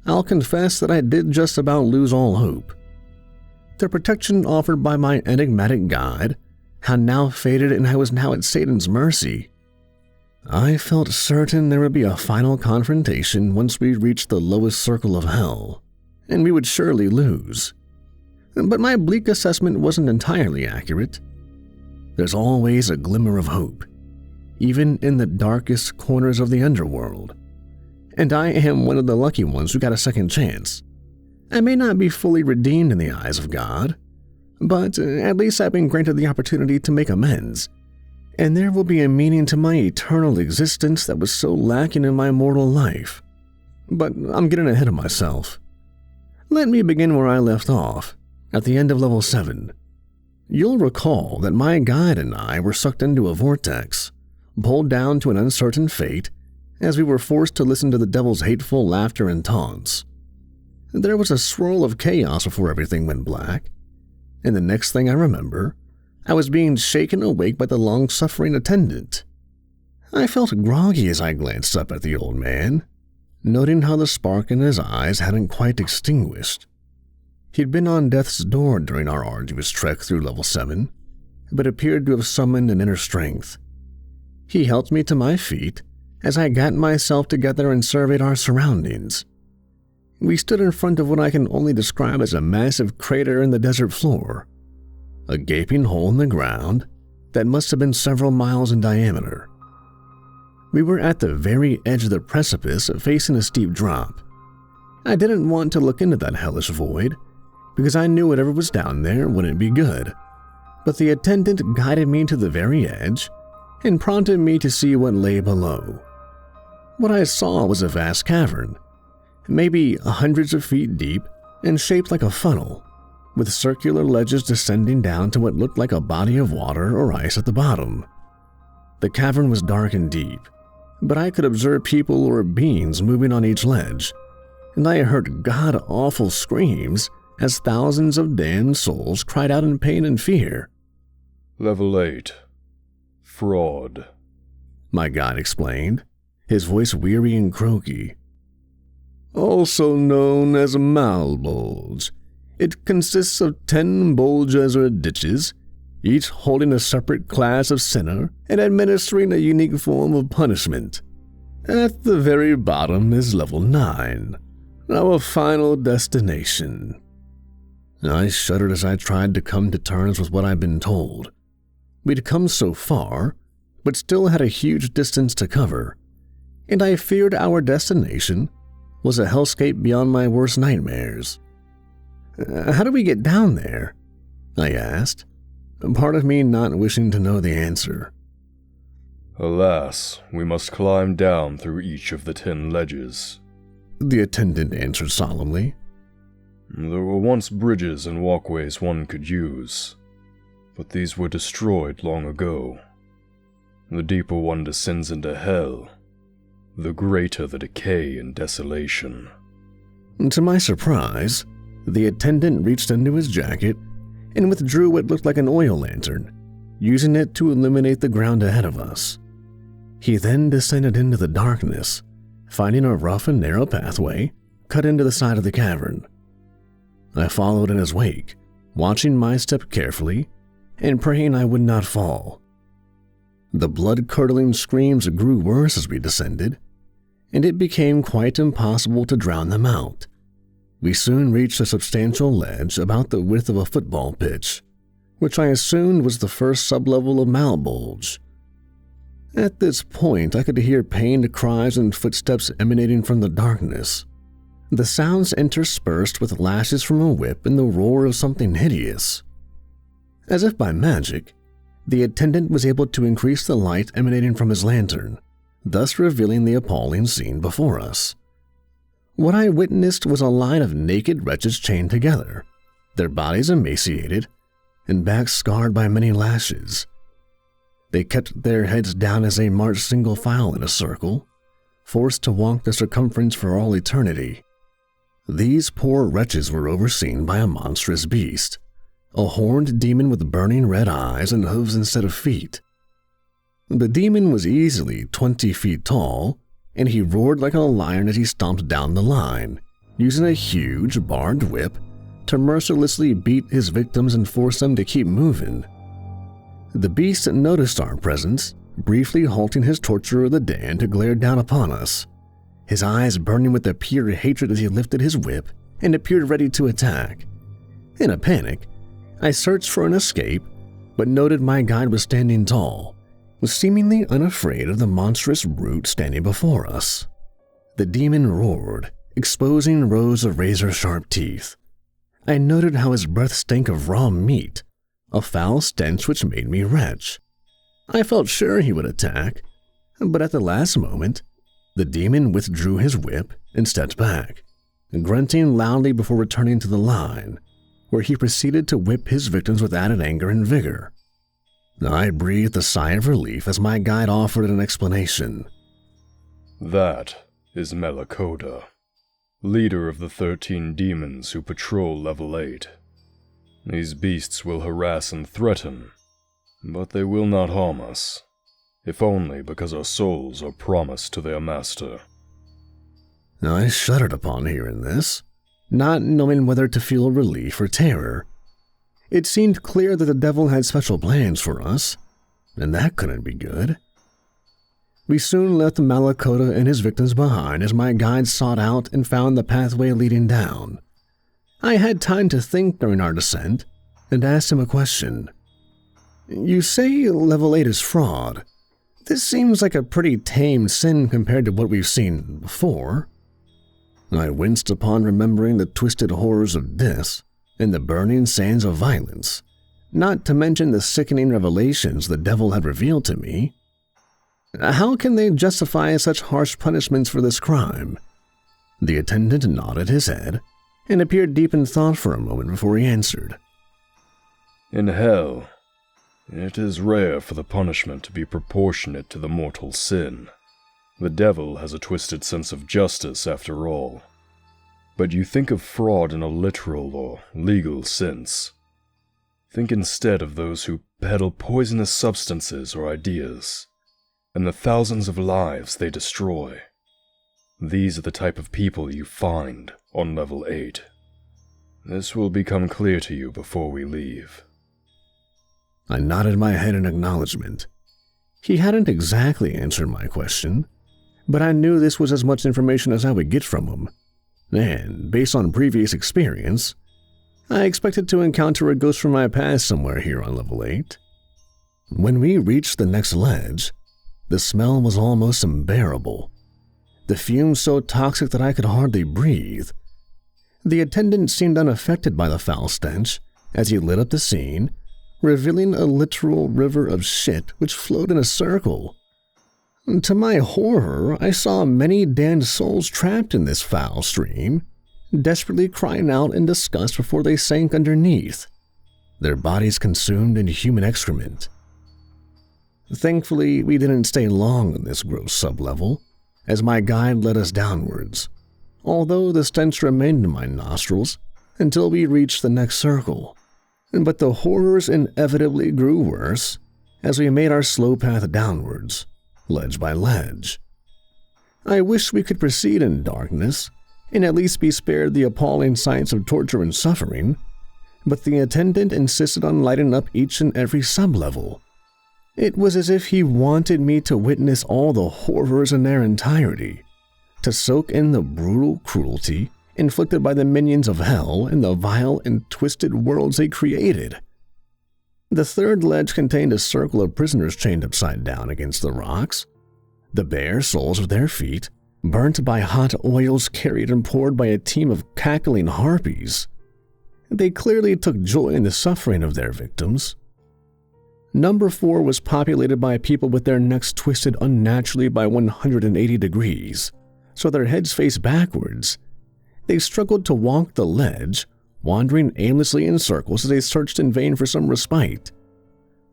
I'll confess that I did just about lose all hope. The protection offered by my enigmatic guide had now faded, and I was now at Satan's mercy. I felt certain there would be a final confrontation once we reached the lowest circle of hell, and we would surely lose. But my bleak assessment wasn't entirely accurate. There's always a glimmer of hope, even in the darkest corners of the underworld. And I am one of the lucky ones who got a second chance. I may not be fully redeemed in the eyes of God, but at least I've been granted the opportunity to make amends, and there will be a meaning to my eternal existence that was so lacking in my mortal life. But I'm getting ahead of myself. Let me begin where I left off, at the end of level 7. You'll recall that my guide and I were sucked into a vortex, pulled down to an uncertain fate as we were forced to listen to the devil's hateful laughter and taunts. There was a swirl of chaos before everything went black, and the next thing I remember, I was being shaken awake by the long-suffering attendant. I felt groggy as I glanced up at the old man, noting how the spark in his eyes hadn't quite extinguished. He'd been on death's door during our arduous trek through level 7, but appeared to have summoned an inner strength. He helped me to my feet as I got myself together and surveyed our surroundings. We stood in front of what I can only describe as a massive crater in the desert floor, a gaping hole in the ground that must have been several miles in diameter. We were at the very edge of the precipice, facing a steep drop. I didn't want to look into that hellish void, because I knew whatever was down there wouldn't be good. But the attendant guided me to the very edge and prompted me to see what lay below. What I saw was a vast cavern, maybe hundreds of feet deep and shaped like a funnel, with circular ledges descending down to what looked like a body of water or ice at the bottom. The cavern was dark and deep, but I could observe people or beings moving on each ledge, and I heard god-awful screams as thousands of damned souls cried out in pain and fear. Level 8. Fraud, my guide explained, his voice weary and croaky. Also known as a malbulge. It consists of 10 bulges or ditches, each holding a separate class of sinner and administering a unique form of punishment. At the very bottom is level 9, our final destination. I shuddered as I tried to come to terms with what I'd been told. We'd come so far, but still had a huge distance to cover, and I feared our destination was a hellscape beyond my worst nightmares. How do we get down there? I asked, part of me not wishing to know the answer. Alas, we must climb down through each of the 10 ledges, the attendant answered solemnly. There were once bridges and walkways one could use, but these were destroyed long ago. The deeper one descends into hell, the greater the decay and desolation. To my surprise, the attendant reached into his jacket and withdrew what looked like an oil lantern, using it to illuminate the ground ahead of us. He then descended into the darkness, finding a rough and narrow pathway cut into the side of the cavern. I followed in his wake, watching my step carefully and praying I would not fall. The blood-curdling screams grew worse as we descended, and it became quite impossible to drown them out. We soon reached a substantial ledge about the width of a football pitch, which I assumed was the first sublevel of Malbulge. At this point, I could hear pained cries and footsteps emanating from the darkness, the sounds interspersed with lashes from a whip and the roar of something hideous. As if by magic, the attendant was able to increase the light emanating from his lantern, thus revealing the appalling scene before us. What I witnessed was a line of naked wretches chained together, their bodies emaciated and backs scarred by many lashes. They kept their heads down as they marched single file in a circle, forced to walk the circumference for all eternity. These poor wretches were overseen by a monstrous beast, a horned demon with burning red eyes and hooves instead of feet. The demon was easily 20 feet tall, and he roared like a lion as he stomped down the line, using a huge barbed whip to mercilessly beat his victims and force them to keep moving. The beast noticed our presence, briefly halting his torturer the damned to glare down upon us, his eyes burning with a pure hatred as he lifted his whip and appeared ready to attack. In a panic, I searched for an escape, but noted my guide was standing tall, seemingly unafraid of the monstrous brute standing before us. The demon roared, exposing rows of razor-sharp teeth. I noted how his breath stank of raw meat, a foul stench which made me retch. I felt sure he would attack, but at the last moment, the demon withdrew his whip and stepped back, grunting loudly before returning to the line, where he proceeded to whip his victims with added anger and vigor. I breathed a sigh of relief as my guide offered an explanation. That is Melakoda, leader of the 13 demons who patrol level 8. These beasts will harass and threaten, but they will not harm us, if only because our souls are promised to their master. I shuddered upon hearing this, not knowing whether to feel relief or terror. It seemed clear that the devil had special plans for us, and that couldn't be good. We soon left Melakoda and his victims behind as my guide sought out and found the pathway leading down. I had time to think during our descent and asked him a question. You say level 8 is fraud. This seems like a pretty tame sin compared to what we've seen before. I winced upon remembering the twisted horrors of Dis and the burning sands of violence, not to mention the sickening revelations the devil had revealed to me. How can they justify such harsh punishments for this crime? The attendant nodded his head and appeared deep in thought for a moment before he answered. In hell, it is rare for the punishment to be proportionate to the mortal sin. The devil has a twisted sense of justice after all. But you think of fraud in a literal or legal sense. Think instead of those who peddle poisonous substances or ideas, and the thousands of lives they destroy. These are the type of people you find on level 8. This will become clear to you before we leave. I nodded my head in acknowledgement. He hadn't exactly answered my question, but I knew this was as much information as I would get from him. And, based on previous experience, I expected to encounter a ghost from my past somewhere here on level 8. When we reached the next ledge, the smell was almost unbearable. The fumes so toxic that I could hardly breathe. The attendant seemed unaffected by the foul stench as he lit up the scene, revealing a literal river of shit which flowed in a circle. To my horror, I saw many damned souls trapped in this foul stream, desperately crying out in disgust before they sank underneath, their bodies consumed in human excrement. Thankfully, we didn't stay long in this gross sublevel, as my guide led us downwards, although the stench remained in my nostrils until we reached the next circle. But the horrors inevitably grew worse as we made our slow path downwards, ledge by ledge. I wish we could proceed in darkness and at least be spared the appalling sights of torture and suffering, but the attendant insisted on lighting up each and every sublevel. It was as if he wanted me to witness all the horrors in their entirety, to soak in the brutal cruelty inflicted by the minions of hell in the vile and twisted worlds they created. The third ledge contained a circle of prisoners chained upside down against the rocks, the bare soles of their feet burnt by hot oils carried and poured by a team of cackling harpies. They clearly took joy in the suffering of their victims. Number 4 was populated by people with their necks twisted unnaturally by 180 degrees, so their heads faced backwards. They struggled to walk the ledge, wandering aimlessly in circles as they searched in vain for some respite.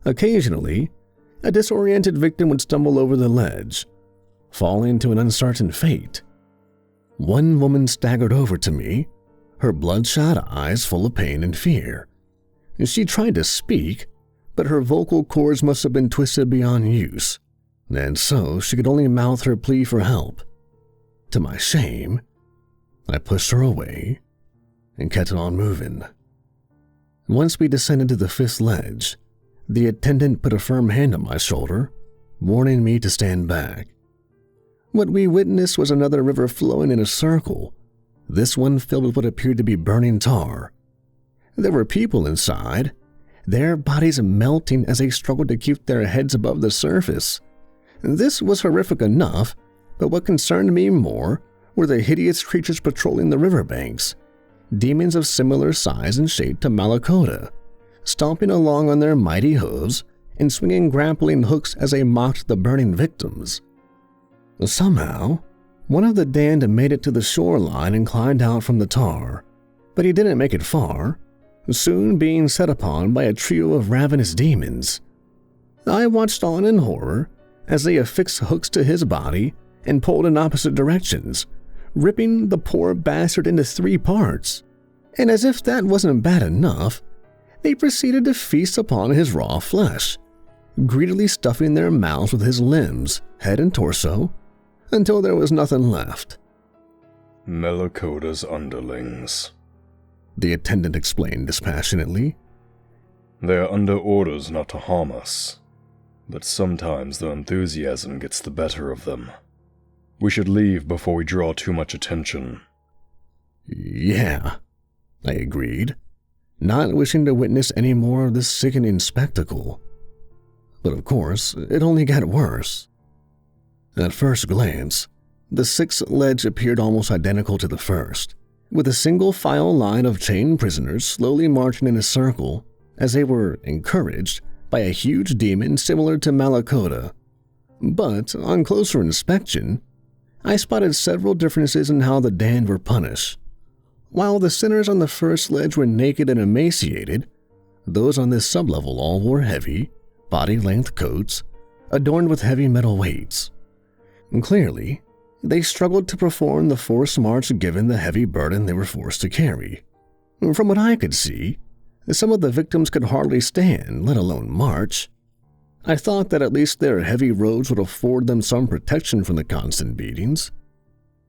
Occasionally, a disoriented victim would stumble over the ledge, falling to an uncertain fate. One woman staggered over to me, her bloodshot eyes full of pain and fear. She tried to speak, but her vocal cords must have been twisted beyond use, and so she could only mouth her plea for help. To my shame, I pushed her away and kept on moving. Once we descended to the 5th ledge, the attendant put a firm hand on my shoulder, warning me to stand back. What we witnessed was another river flowing in a circle, this one filled with what appeared to be burning tar. There were people inside, their bodies melting as they struggled to keep their heads above the surface. This was horrific enough, but what concerned me more were the hideous creatures patrolling the riverbanks, demons of similar size and shape to Malakota, stomping along on their mighty hooves and swinging grappling hooks as they mocked the burning victims. Somehow, one of the damned made it to the shoreline and climbed out from the tar, but he didn't make it far, soon being set upon by a trio of ravenous demons. I watched on in horror as they affixed hooks to his body and pulled in opposite directions, ripping the poor bastard into 3 parts. And as if that wasn't bad enough, they proceeded to feast upon his raw flesh, greedily stuffing their mouths with his limbs, head and torso, until there was nothing left. Malakota's underlings, the attendant explained dispassionately. They're under orders not to harm us, but sometimes their enthusiasm gets the better of them. We should leave before we draw too much attention. Yeah, I agreed, not wishing to witness any more of this sickening spectacle. But of course, it only got worse. At first glance, the sixth ledge appeared almost identical to the first, with a single file line of chained prisoners slowly marching in a circle as they were encouraged by a huge demon similar to Malakota. But on closer inspection, I spotted several differences in how the damned were punished. While the sinners on the first ledge were naked and emaciated, those on this sublevel all wore heavy, body-length coats adorned with heavy metal weights. Clearly, they struggled to perform the forced march given the heavy burden they were forced to carry. From what I could see, some of the victims could hardly stand, let alone march. I thought that at least their heavy robes would afford them some protection from the constant beatings.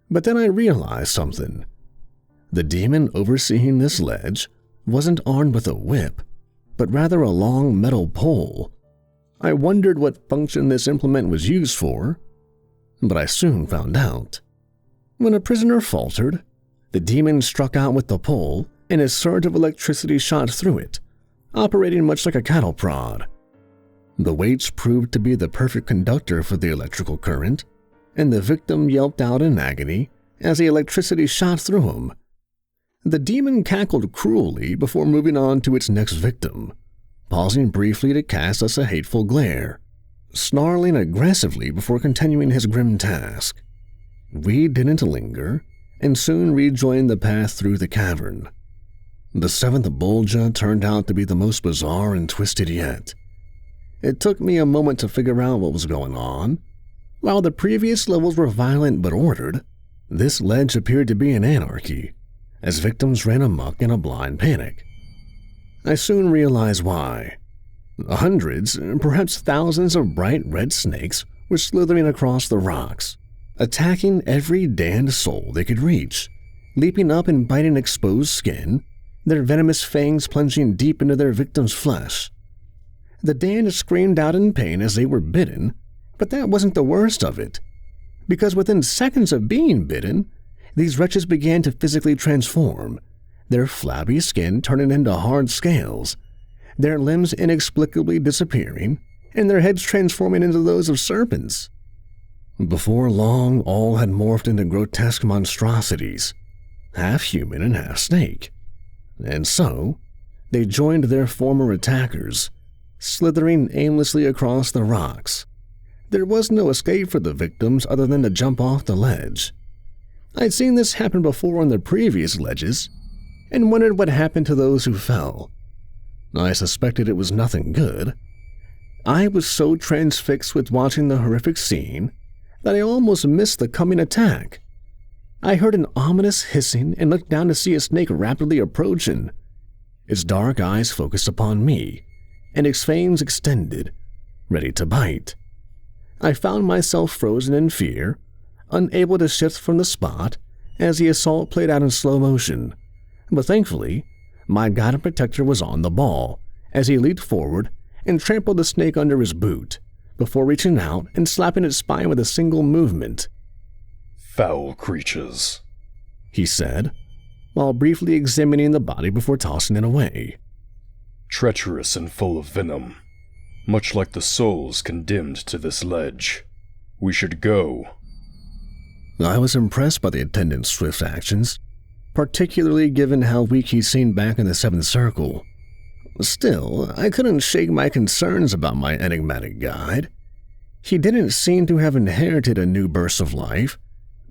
But then I realized something. The demon overseeing this ledge wasn't armed with a whip, but rather a long metal pole. I wondered what function this implement was used for, but I soon found out. When a prisoner faltered, the demon struck out with the pole and a surge of electricity shot through it, operating much like a cattle prod. The weights proved to be the perfect conductor for the electrical current, and the victim yelped out in agony as the electricity shot through him. The demon cackled cruelly before moving on to its next victim, pausing briefly to cast us a hateful glare, snarling aggressively before continuing his grim task. We didn't linger, and soon rejoined the path through the cavern. The seventh Bolgia turned out to be the most bizarre and twisted yet. It took me a moment to figure out what was going on. While the previous levels were violent but ordered, this ledge appeared to be an anarchy, as victims ran amok in a blind panic. I soon realized why. Hundreds, perhaps thousands of bright red snakes were slithering across the rocks, attacking every damned soul they could reach, leaping up and biting exposed skin, their venomous fangs plunging deep into their victims' flesh. The damned screamed out in pain as they were bitten, but that wasn't the worst of it, because within seconds of being bitten, these wretches began to physically transform, their flabby skin turning into hard scales, their limbs inexplicably disappearing, and their heads transforming into those of serpents. Before long, all had morphed into grotesque monstrosities, half human and half snake. And so, they joined their former attackers, slithering aimlessly across the rocks. There was no escape for the victims other than to jump off the ledge. I'd seen this happen before on the previous ledges, and wondered what happened to those who fell. I suspected it was nothing good. I was so transfixed with watching the horrific scene that I almost missed the coming attack. I heard an ominous hissing and looked down to see a snake rapidly approaching. Its dark eyes focused upon me, and its fangs extended, ready to bite. I found myself frozen in fear, unable to shift from the spot as the assault played out in slow motion. But thankfully, my god and protector was on the ball as he leaped forward and trampled the snake under his boot before reaching out and slapping its spine with a single movement. "Foul creatures," he said, while briefly examining the body before tossing it away. "Treacherous and full of venom, much like the souls condemned to this ledge. We should go." I was impressed by the attendant's swift actions, particularly given how weak he seemed back in the Seventh Circle. Still, I couldn't shake my concerns about my enigmatic guide. He didn't seem to have inherited a new burst of life,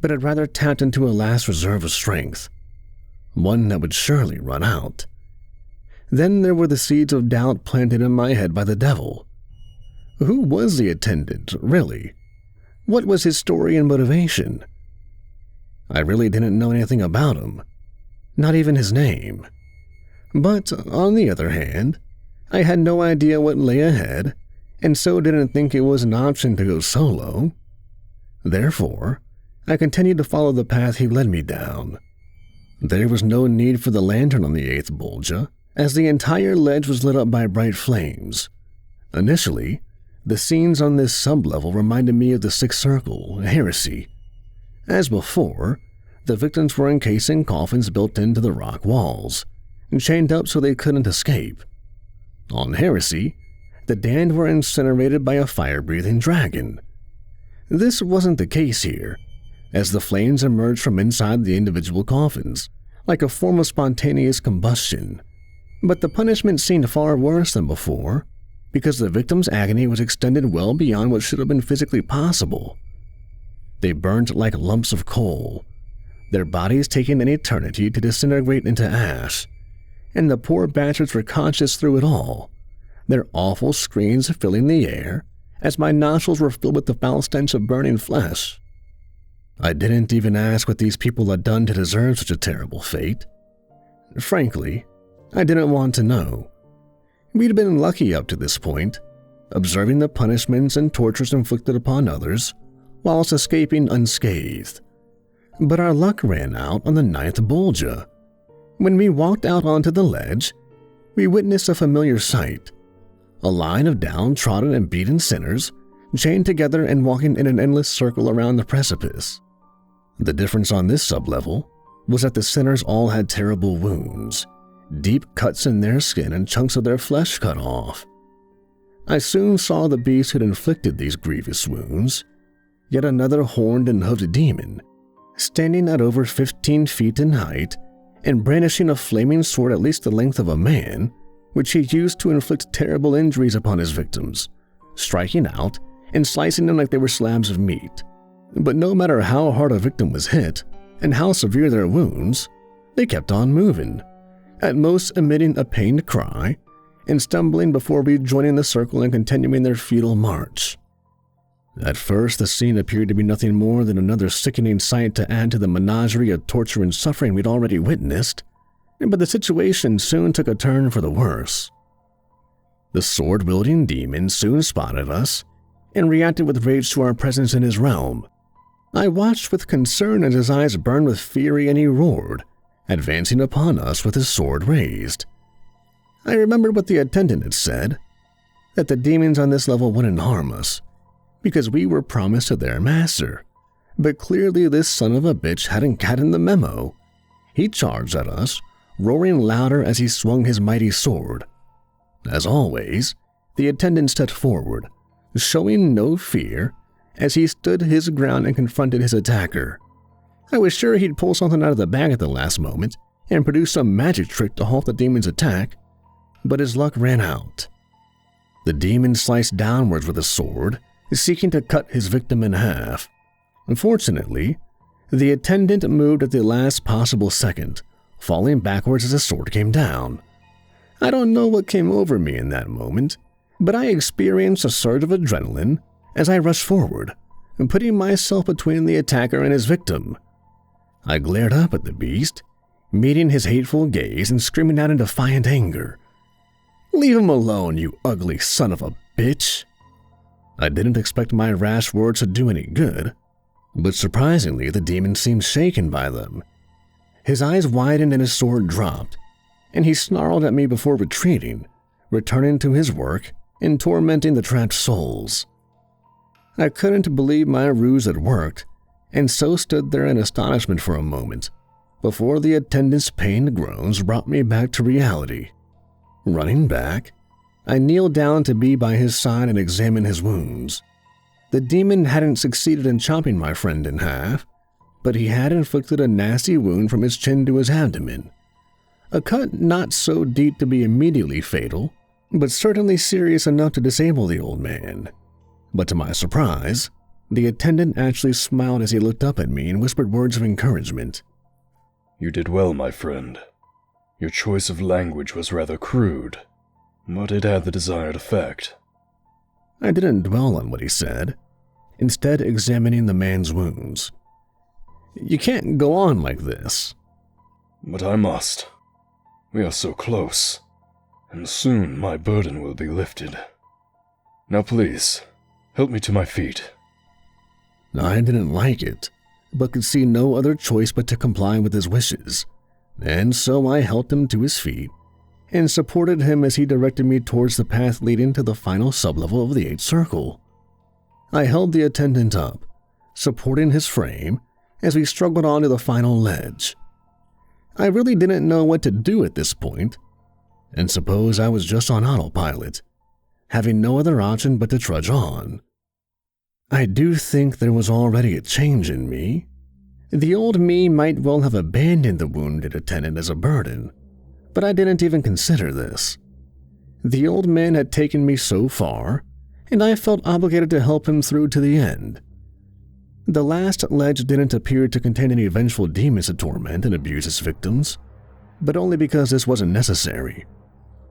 but had rather tapped into a last reserve of strength, one that would surely run out. Then there were the seeds of doubt planted in my head by the devil. Who was the attendant, really? What was his story and motivation? I really didn't know anything about him, not even his name. But on the other hand, I had no idea what lay ahead, and so didn't think it was an option to go solo. Therefore, I continued to follow the path he led me down. There was no need for the lantern on the eighth Bolgia, as the entire ledge was lit up by bright flames. Initially, the scenes on this sublevel reminded me of the Sixth Circle, Heresy. As before, the victims were encased in coffins built into the rock walls, and chained up so they couldn't escape. On Heresy, the damned were incinerated by a fire-breathing dragon. This wasn't the case here, as the flames emerged from inside the individual coffins, like a form of spontaneous combustion. But the punishment seemed far worse than before, because the victim's agony was extended well beyond what should have been physically possible. They burned like lumps of coal, their bodies taking an eternity to disintegrate into ash, and the poor bastards were conscious through it all, their awful screams filling the air as my nostrils were filled with the foul stench of burning flesh. I didn't even ask what these people had done to deserve such a terrible fate. Frankly, I didn't want to know. We'd been lucky up to this point, observing the punishments and tortures inflicted upon others, whilst escaping unscathed. But our luck ran out on the 9th Bolgia. When we walked out onto the ledge, we witnessed a familiar sight. A line of downtrodden and beaten sinners, chained together and walking in an endless circle around the precipice. The difference on this sublevel was that the sinners all had terrible wounds, deep cuts in their skin and chunks of their flesh cut off. I soon saw the beast who'd inflicted these grievous wounds, yet another horned and hoofed demon, standing at over 15 feet in height and brandishing a flaming sword at least the length of a man, which he used to inflict terrible injuries upon his victims, striking out and slicing them like they were slabs of meat. But no matter how hard a victim was hit and how severe their wounds, they kept on moving, at most emitting a pained cry and stumbling before rejoining the circle and continuing their futile march. At first, the scene appeared to be nothing more than another sickening sight to add to the menagerie of torture and suffering we'd already witnessed, but the situation soon took a turn for the worse. The sword-wielding demon soon spotted us and reacted with rage to our presence in his realm. I watched with concern as his eyes burned with fury and he roared, advancing upon us with his sword raised. I remembered what the attendant had said, that the demons on this level wouldn't harm us, because we were promised to their master. But clearly this son of a bitch hadn't gotten the memo. He charged at us, roaring louder as he swung his mighty sword. As always, the attendant stepped forward, showing no fear, as he stood his ground and confronted his attacker. I was sure he'd pull something out of the bag at the last moment and produce some magic trick to halt the demon's attack, but his luck ran out. The demon sliced downwards with his sword, seeking to cut his victim in half. Unfortunately, the attendant moved at the last possible second, falling backwards as the sword came down. I don't know what came over me in that moment, but I experienced a surge of adrenaline as I rushed forward, putting myself between the attacker and his victim. I glared up at the beast, meeting his hateful gaze and screaming out in defiant anger, "Leave him alone, you ugly son of a bitch!" I didn't expect my rash words to do any good, but surprisingly the demon seemed shaken by them. His eyes widened and his sword dropped, and he snarled at me before retreating, returning to his work and tormenting the trapped souls. I couldn't believe my ruse had worked, and so stood there in astonishment for a moment, before the attendant's pained groans brought me back to reality. Running back, I kneeled down to be by his side and examine his wounds. The demon hadn't succeeded in chopping my friend in half, but he had inflicted a nasty wound from his chin to his abdomen. A cut not so deep to be immediately fatal, but certainly serious enough to disable the old man. But to my surprise, the attendant actually smiled as he looked up at me and whispered words of encouragement. "You did well, my friend. Your choice of language was rather crude, but it had the desired effect." I didn't dwell on what he said, instead examining the man's wounds. "You can't go on like this." "But I must. We are so close, and soon my burden will be lifted. Now please, help me to my feet." I didn't like it, but could see no other choice but to comply with his wishes, and so I helped him to his feet and supported him as he directed me towards the path leading to the final sublevel of the 8th circle. I held the attendant up, supporting his frame as we struggled on to the final ledge. I really didn't know what to do at this point, and suppose I was just on autopilot, having no other option but to trudge on. I do think there was already a change in me. The old me might well have abandoned the wounded attendant as a burden, but I didn't even consider this. The old man had taken me so far, and I felt obligated to help him through to the end. The last ledge didn't appear to contain any vengeful demons to torment and abuse its victims, but only because this wasn't necessary.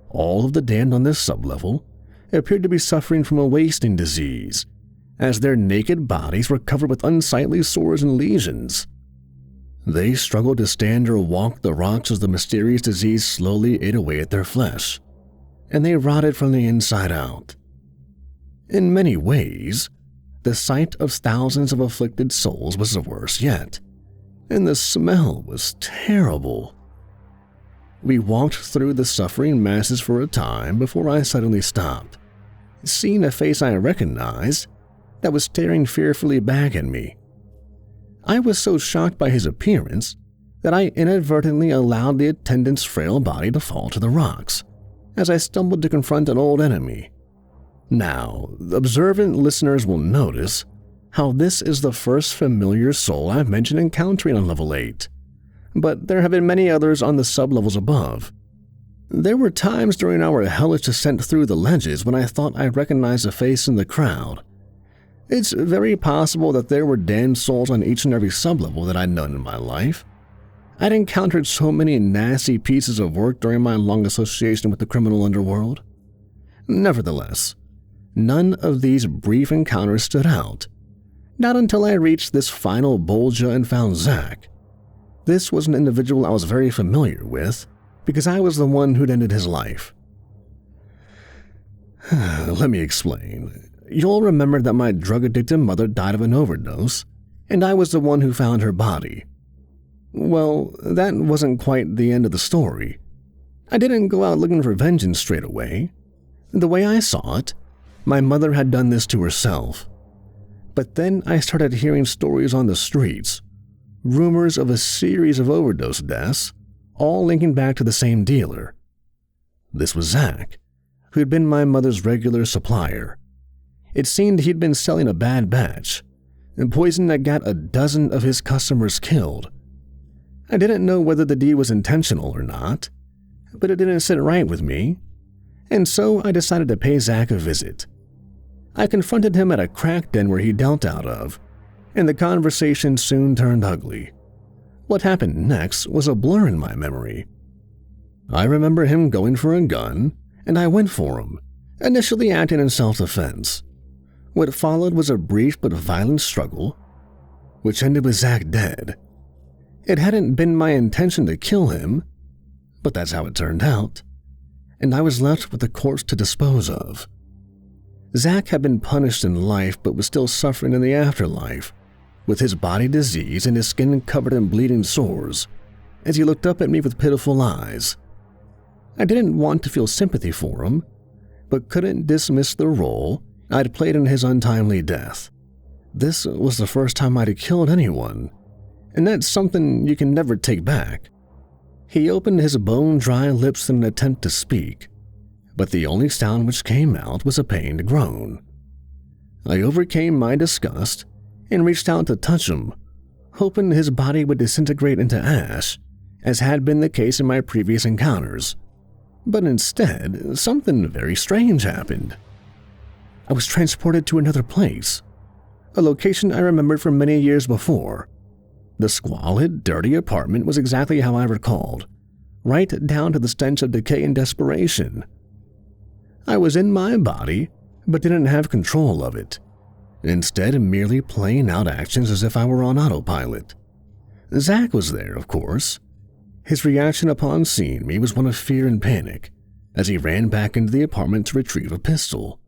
All of the damned on this sublevel appeared to be suffering from a wasting disease, as their naked bodies were covered with unsightly sores and lesions. They struggled to stand or walk the rocks as the mysterious disease slowly ate away at their flesh, and they rotted from the inside out. In many ways, the sight of thousands of afflicted souls was the worst yet, and the smell was terrible. We walked through the suffering masses for a time before I suddenly stopped, seeing a face I recognized that was staring fearfully back at me. I was so shocked by his appearance that I inadvertently allowed the attendant's frail body to fall to the rocks as I stumbled to confront an old enemy. Now, observant listeners will notice how this is the first familiar soul I've mentioned encountering on level 8, but there have been many others on the sublevels above. There were times during our hellish descent through the ledges when I thought I recognized a face in the crowd. It's very possible that there were damned souls on each and every sublevel that I'd known in my life. I'd encountered so many nasty pieces of work during my long association with the criminal underworld. Nevertheless, none of these brief encounters stood out. Not until I reached this final Bolgia and found Zach. This was an individual I was very familiar with, because I was the one who'd ended his life. Let me explain. You'll remember that my drug-addicted mother died of an overdose, and I was the one who found her body. Well, that wasn't quite the end of the story. I didn't go out looking for vengeance straight away. The way I saw it, my mother had done this to herself. But then I started hearing stories on the streets, rumors of a series of overdose deaths, all linking back to the same dealer. This was Zach, who had been my mother's regular supplier. It seemed he'd been selling a bad batch, and poison that got a dozen of his customers killed. I didn't know whether the deed was intentional or not, but it didn't sit right with me, and so I decided to pay Zach a visit. I confronted him at a crack den where he dealt out of, and the conversation soon turned ugly. What happened next was a blur in my memory. I remember him going for a gun, and I went for him, initially acting in self-defense. What followed was a brief but violent struggle, which ended with Zach dead. It hadn't been my intention to kill him, but that's how it turned out, and I was left with the corpse to dispose of. Zach had been punished in life but was still suffering in the afterlife, with his body diseased and his skin covered in bleeding sores, as he looked up at me with pitiful eyes. I didn't want to feel sympathy for him, but couldn't dismiss the role I'd played in his untimely death. This was the first time I'd killed anyone, and that's something you can never take back. He opened his bone-dry lips in an attempt to speak, but the only sound which came out was a pained groan. I overcame my disgust and reached out to touch him, hoping his body would disintegrate into ash, as had been the case in my previous encounters. But instead, something very strange happened. I was transported to another place, a location I remembered from many years before. The squalid, dirty apartment was exactly how I recalled, right down to the stench of decay and desperation. I was in my body, but didn't have control of it, instead merely playing out actions as if I were on autopilot. Zach was there, of course. His reaction upon seeing me was one of fear and panic, as he ran back into the apartment to retrieve a pistol.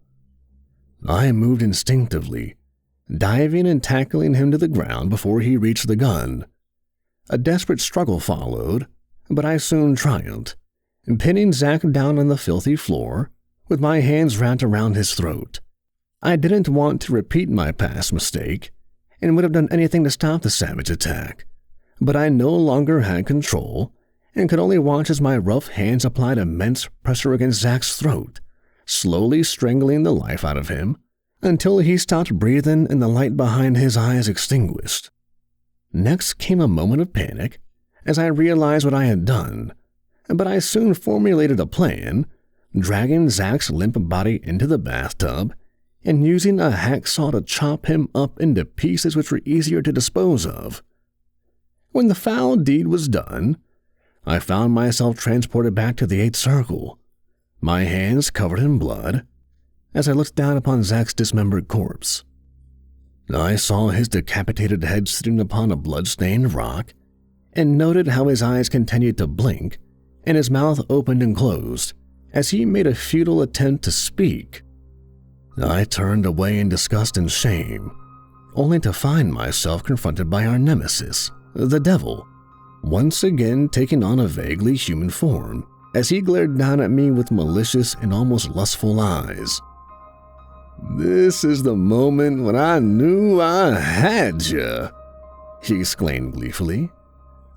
I moved instinctively, diving and tackling him to the ground before he reached the gun. A desperate struggle followed, but I soon triumphed, pinning Zach down on the filthy floor with my hands wrapped around his throat. I didn't want to repeat my past mistake and would have done anything to stop the savage attack, but I no longer had control and could only watch as my rough hands applied immense pressure against Zach's throat, slowly strangling the life out of him until he stopped breathing and the light behind his eyes extinguished. Next came a moment of panic as I realized what I had done, but I soon formulated a plan, dragging Zach's limp body into the bathtub and using a hacksaw to chop him up into pieces which were easier to dispose of. When the foul deed was done, I found myself transported back to the 8th circle, my hands covered in blood, as I looked down upon Zach's dismembered corpse. I saw his decapitated head sitting upon a blood-stained rock and noted how his eyes continued to blink and his mouth opened and closed as he made a futile attempt to speak. I turned away in disgust and shame, only to find myself confronted by our nemesis, the devil, once again taking on a vaguely human form as he glared down at me with malicious and almost lustful eyes. "This is the moment when I knew I had you," he exclaimed gleefully.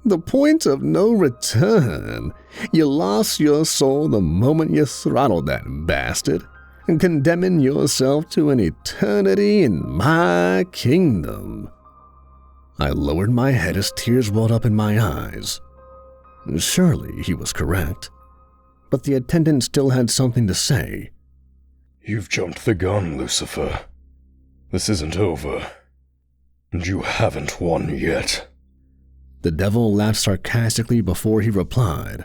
"The point of no return. You lost your soul the moment you throttled that bastard, condemning yourself to an eternity in my kingdom." I lowered my head as tears welled up in my eyes. Surely he was correct, but the attendant still had something to say. "You've jumped the gun, Lucifer. This isn't over, and you haven't won yet." The devil laughed sarcastically before he replied.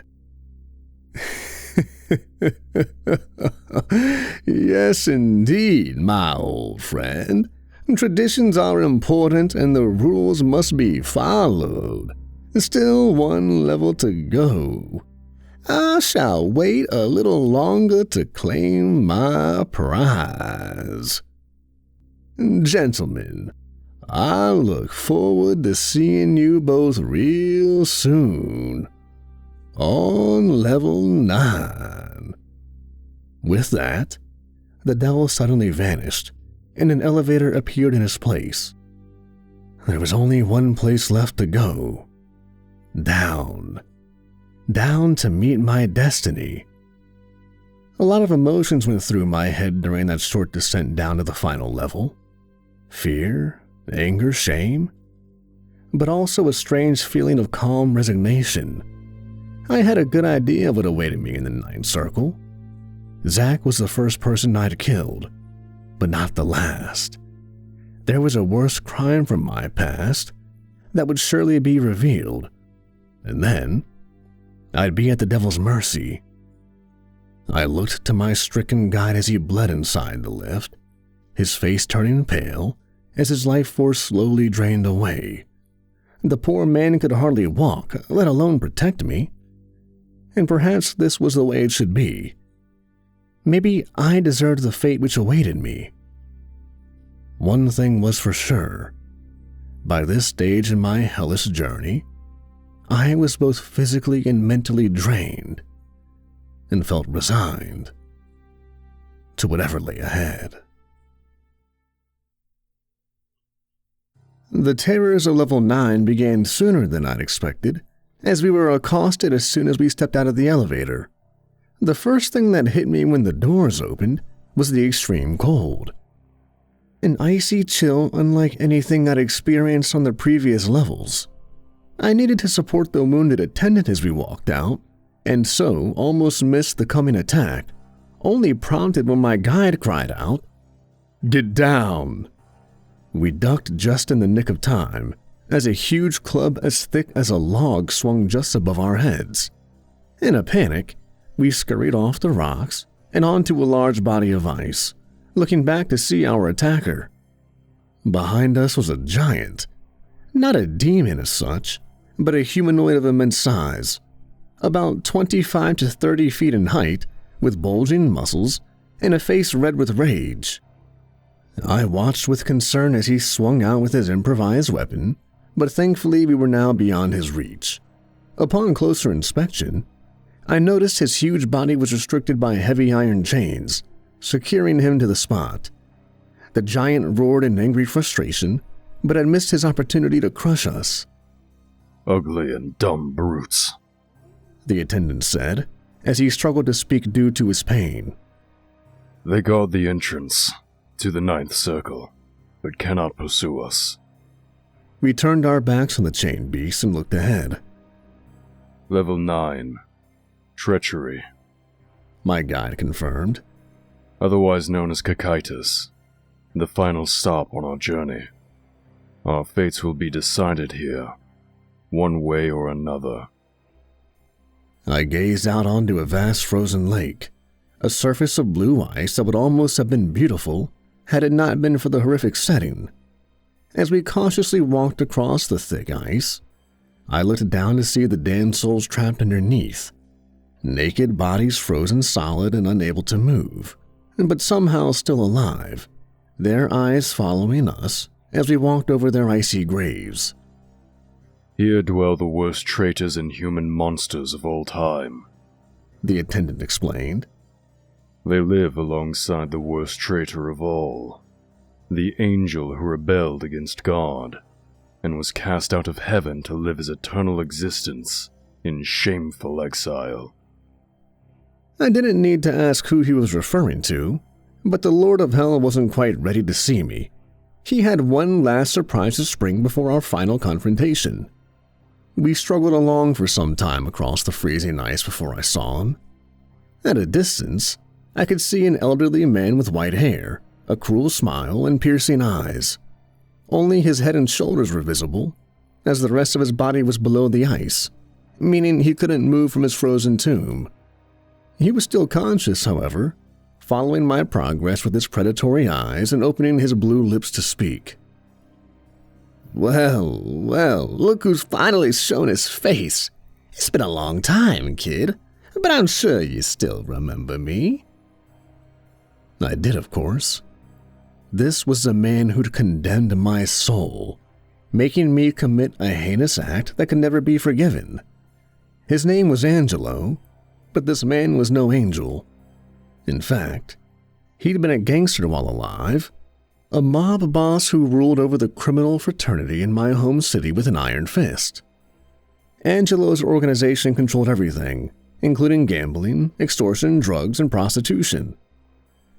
"Yes, indeed, my old friend. Traditions are important and the rules must be followed. Still one level to go. I shall wait a little longer to claim my prize. Gentlemen, I look forward to seeing you both real soon. On level 9. With that, the devil suddenly vanished, and an elevator appeared in his place. There was only one place left to go. Down. Down to meet my destiny. A lot of emotions went through my head during that short descent down to the final level. Fear, anger, shame, but also a strange feeling of calm resignation. I had a good idea of what awaited me in the 9th circle. Zach was the first person I'd killed, but not the last. There was a worse crime from my past that would surely be revealed, and then I'd be at the devil's mercy. I looked to my stricken guide as he bled inside the lift, his face turning pale as his life force slowly drained away. The poor man could hardly walk, let alone protect me. And perhaps this was the way it should be. Maybe I deserved the fate which awaited me. One thing was for sure. By this stage in my hellish journey, I was both physically and mentally drained, and felt resigned to whatever lay ahead. The terrors of level 9 began sooner than I'd expected, as we were accosted as soon as we stepped out of the elevator. The first thing that hit me when the doors opened was the extreme cold. An icy chill unlike anything I'd experienced on the previous levels. I needed to support the wounded attendant as we walked out, and so almost missed the coming attack, only prompted when my guide cried out, "Get down!" We ducked just in the nick of time, as a huge club as thick as a log swung just above our heads. In a panic, we scurried off the rocks and onto a large body of ice, looking back to see our attacker. Behind us was a giant, not a demon as such, but a humanoid of immense size, about 25 to 30 feet in height, with bulging muscles and a face red with rage. I watched with concern as he swung out with his improvised weapon, but thankfully we were now beyond his reach. Upon closer inspection, I noticed his huge body was restricted by heavy iron chains, securing him to the spot. The giant roared in angry frustration, but had missed his opportunity to crush us. "Ugly and dumb brutes," the attendant said, as he struggled to speak due to his pain. They guard the entrance to the 9th circle, but cannot pursue us. We turned our backs on the chained beast and looked ahead. Level 9. Treachery. My guide confirmed. Otherwise known as Cocytus. The final stop on our journey. Our fates will be decided here, one way or another. I gazed out onto a vast frozen lake, a surface of blue ice that would almost have been beautiful had it not been for the horrific setting. As we cautiously walked across the thick ice, I looked down to see the damned souls trapped underneath, naked bodies frozen solid and unable to move, but somehow still alive, their eyes following us as we walked over their icy graves. Here dwell the worst traitors and human monsters of all time, the attendant explained. They live alongside the worst traitor of all, the angel who rebelled against God and was cast out of heaven to live his eternal existence in shameful exile. I didn't need to ask who he was referring to, but the Lord of Hell wasn't quite ready to see me. He had one last surprise to spring before our final confrontation. We struggled along for some time across the freezing ice before I saw him. At a distance, I could see an elderly man with white hair, a cruel smile, and piercing eyes. Only his head and shoulders were visible, as the rest of his body was below the ice, meaning he couldn't move from his frozen tomb. He was still conscious, however, following my progress with his predatory eyes and opening his blue lips to speak. Well, look who's finally shown his face. It's been a long time, kid, but I'm sure you still remember me. I did, of course. This was the man who'd condemned my soul, making me commit a heinous act that could never be forgiven. His name was Angelo, but this man was no angel. In fact, he'd been a gangster while alive, a mob boss who ruled over the criminal fraternity in my home city with an iron fist. Angelo's organization controlled everything, including gambling, extortion, drugs, and prostitution.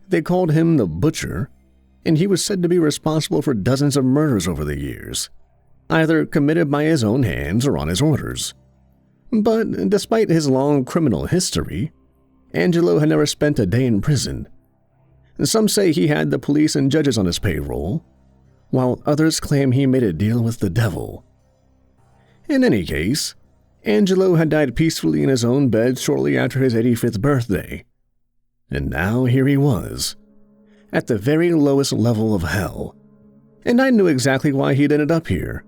They called him the Butcher, and he was said to be responsible for dozens of murders over the years, either committed by his own hands or on his orders. But despite his long criminal history, Angelo had never spent a day in prison. Some say he had the police and judges on his payroll, while others claim he made a deal with the devil. In any case, Angelo had died peacefully in his own bed shortly after his 85th birthday. And now here he was, at the very lowest level of hell, and I knew exactly why he'd ended up here.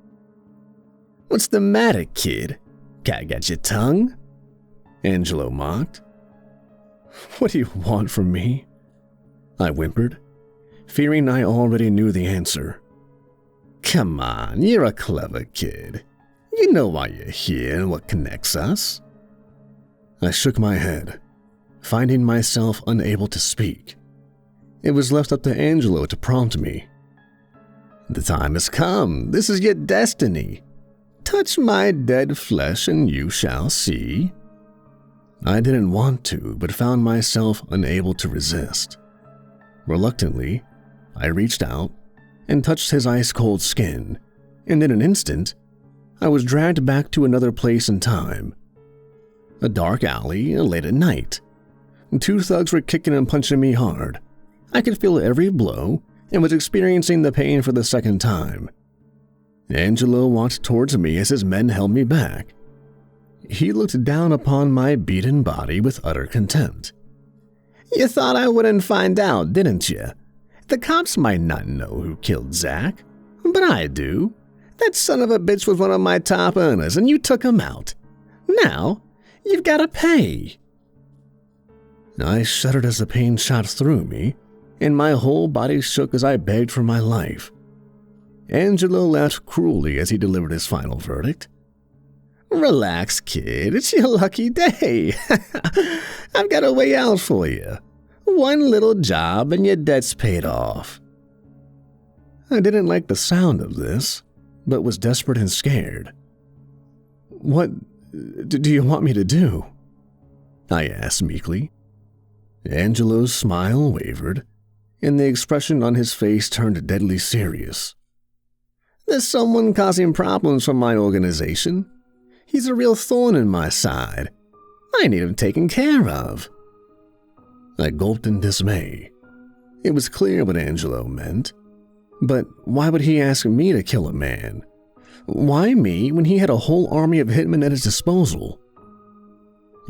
What's the matter, kid? Cat got your tongue? Angelo mocked. What do you want from me? I whimpered, fearing I already knew the answer. Come on, you're a clever kid. You know why you're here and what connects us. I shook my head, finding myself unable to speak. It was left up to Angelo to prompt me. The time has come. This is your destiny. Touch my dead flesh and you shall see. I didn't want to, but found myself unable to resist. Reluctantly, I reached out and touched his ice-cold skin, and in an instant, I was dragged back to another place and time. A dark alley late at night. Two thugs were kicking and punching me hard. I could feel every blow and was experiencing the pain for the second time. Angelo walked towards me as his men held me back. He looked down upon my beaten body with utter contempt. You thought I wouldn't find out, didn't you? The cops might not know who killed Zach, but I do. That son of a bitch was one of my top earners, and you took him out. Now, you've got to pay. I shuddered as the pain shot through me, and my whole body shook as I begged for my life. Angelo laughed cruelly as he delivered his final verdict. Relax, kid. It's your lucky day. I've got a way out for you. One little job and your debt's paid off. I didn't like the sound of this, but was desperate and scared. What do you want me to do? I asked meekly. Angelo's smile wavered, and the expression on his face turned deadly serious. "There's someone causing problems for my organization. He's a real thorn in my side. I need him taken care of." I gulped in dismay. It was clear what Angelo meant. But why would he ask me to kill a man? Why me when he had a whole army of hitmen at his disposal?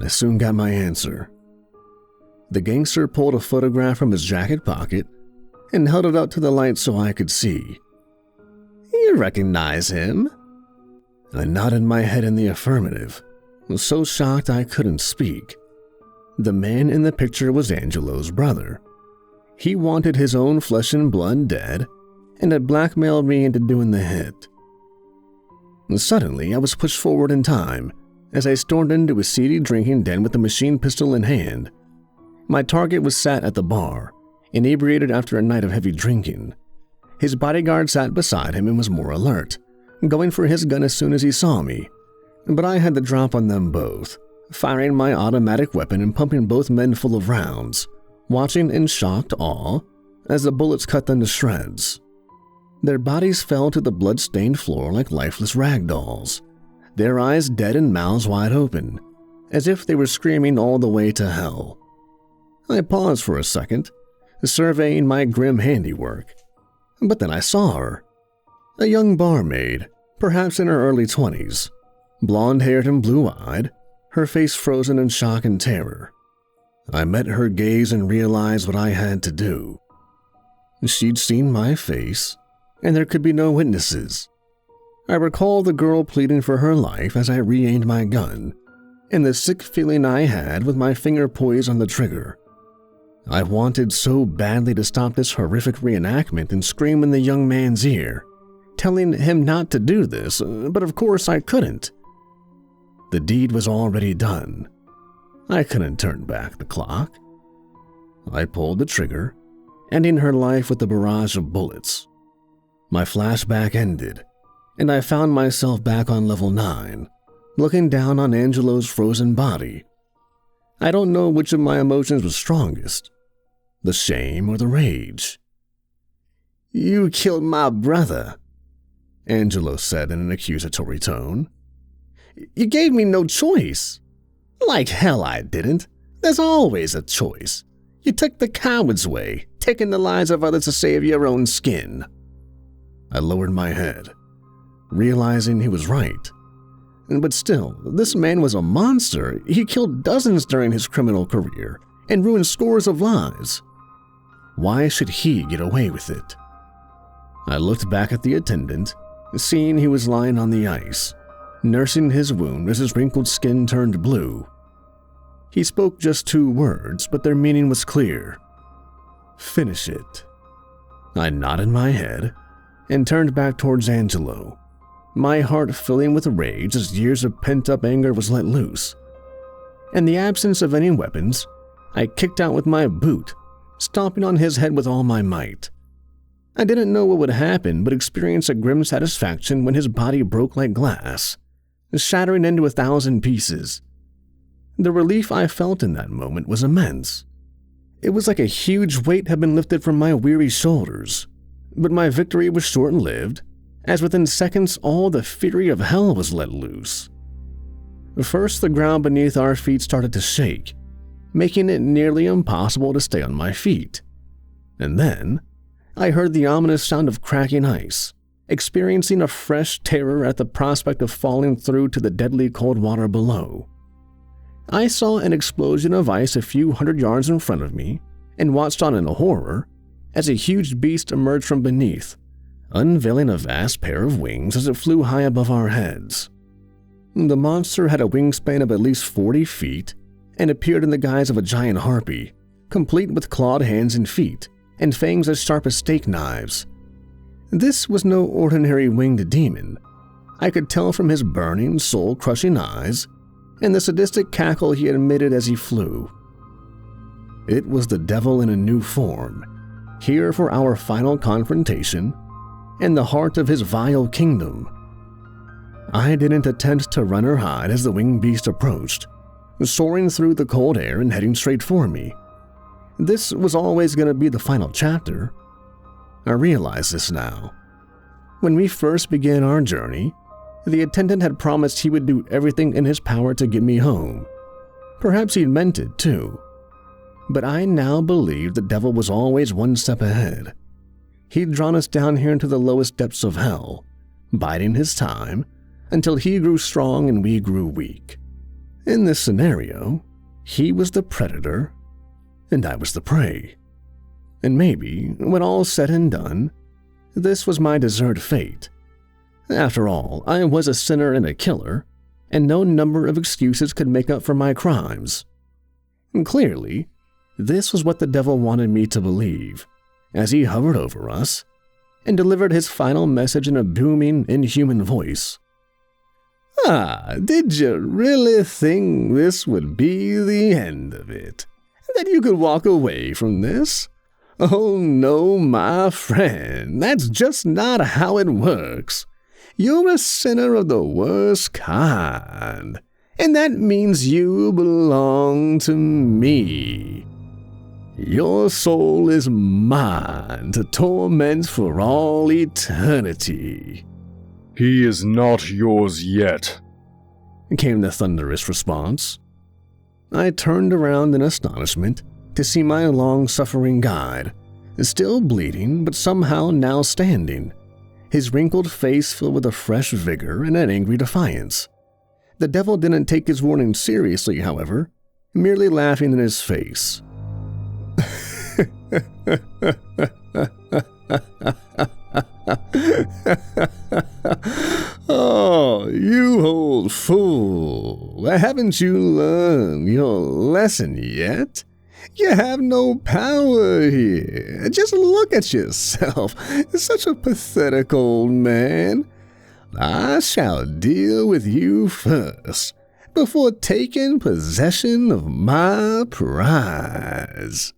I soon got my answer. The gangster pulled a photograph from his jacket pocket and held it up to the light so I could see. "You recognize him?" I nodded my head in the affirmative, was so shocked I couldn't speak. The man in the picture was Angelo's brother. He wanted his own flesh and blood dead and had blackmailed me into doing the hit. Suddenly, I was pushed forward in time as I stormed into a seedy drinking den with a machine pistol in hand. My target was sat at the bar, inebriated after a night of heavy drinking. His bodyguard sat beside him and was more alert, going for his gun as soon as he saw me. But I had the drop on them both, firing my automatic weapon and pumping both men full of rounds, watching in shocked awe as the bullets cut them to shreds. Their bodies fell to the blood-stained floor like lifeless rag dolls, their eyes dead and mouths wide open, as if they were screaming all the way to hell. I paused for a second, surveying my grim handiwork, but then I saw her. A young barmaid, perhaps in her early 20s, blonde-haired and blue-eyed, her face frozen in shock and terror. I met her gaze and realized what I had to do. She'd seen my face, and there could be no witnesses. I recall the girl pleading for her life as I re-aimed my gun, and the sick feeling I had with my finger poised on the trigger. I wanted so badly to stop this horrific reenactment and scream in the young man's ear, telling him not to do this, but of course I couldn't. The deed was already done. I couldn't turn back the clock. I pulled the trigger, ending her life with a barrage of bullets. My flashback ended, and I found myself back on level 9, looking down on Angelo's frozen body. I don't know which of my emotions was strongest, the shame or the rage. "You killed my brother," Angelo said in an accusatory tone. "You gave me no choice." "Like hell I didn't. There's always a choice. You took the coward's way, taking the lives of others to save your own skin." I lowered my head, realizing he was right. But still, this man was a monster. He killed dozens during his criminal career and ruined scores of lives. Why should he get away with it? I looked back at the attendant, seeing he was lying on the ice, nursing his wound as his wrinkled skin turned blue. He spoke just 2 words, but their meaning was clear. "Finish it." I nodded my head and turned back towards Angelo, my heart filling with rage as years of pent-up anger was let loose. In the absence of any weapons, I kicked out with my boot, stomping on his head with all my might. I didn't know what would happen, but experienced a grim satisfaction when his body broke like glass, shattering into 1,000 pieces. The relief I felt in that moment was immense. It was like a huge weight had been lifted from my weary shoulders, but my victory was short-lived, as within seconds all the fury of hell was let loose. First, the ground beneath our feet started to shake, making it nearly impossible to stay on my feet. And then, I heard the ominous sound of cracking ice, experiencing a fresh terror at the prospect of falling through to the deadly cold water below. I saw an explosion of ice a few hundred yards in front of me and watched on in horror as a huge beast emerged from beneath, unveiling a vast pair of wings as it flew high above our heads. The monster had a wingspan of at least 40 feet and appeared in the guise of a giant harpy, complete with clawed hands and feet and fangs as sharp as steak knives. This was no ordinary winged demon. I could tell from his burning, soul-crushing eyes and the sadistic cackle he emitted as he flew. It was the devil in a new form, here for our final confrontation, in the heart of his vile kingdom. I didn't attempt to run or hide as the winged beast approached, soaring through the cold air and heading straight for me. This was always going to be the final chapter. I realize this now. When we first began our journey, the attendant had promised he would do everything in his power to get me home. Perhaps he'd meant it too. But I now believe the devil was always one step ahead. He'd drawn us down here into the lowest depths of hell, biding his time until he grew strong and we grew weak. In this scenario, he was the predator and I was the prey. And maybe, when all's said and done, this was my deserved fate. After all, I was a sinner and a killer, and no number of excuses could make up for my crimes. And clearly, this was what the devil wanted me to believe, as he hovered over us and delivered his final message in a booming, inhuman voice. Did you really think this would be the end of it? That you could walk away from this? Oh no, my friend, that's just not how it works. You're a sinner of the worst kind, and that means you belong to me. Your soul is mine to torment for all eternity. He is not yours yet, came the thunderous response. I turned around in astonishment to see my long-suffering guide, still bleeding but somehow now standing, his wrinkled face filled with a fresh vigor and an angry defiance. The devil didn't take his warning seriously, however, merely laughing in his face. Oh, you old fool, haven't you learned your lesson yet? You have no power here. Just look at yourself, such a pathetic old man. I shall deal with you first, before taking possession of my prize.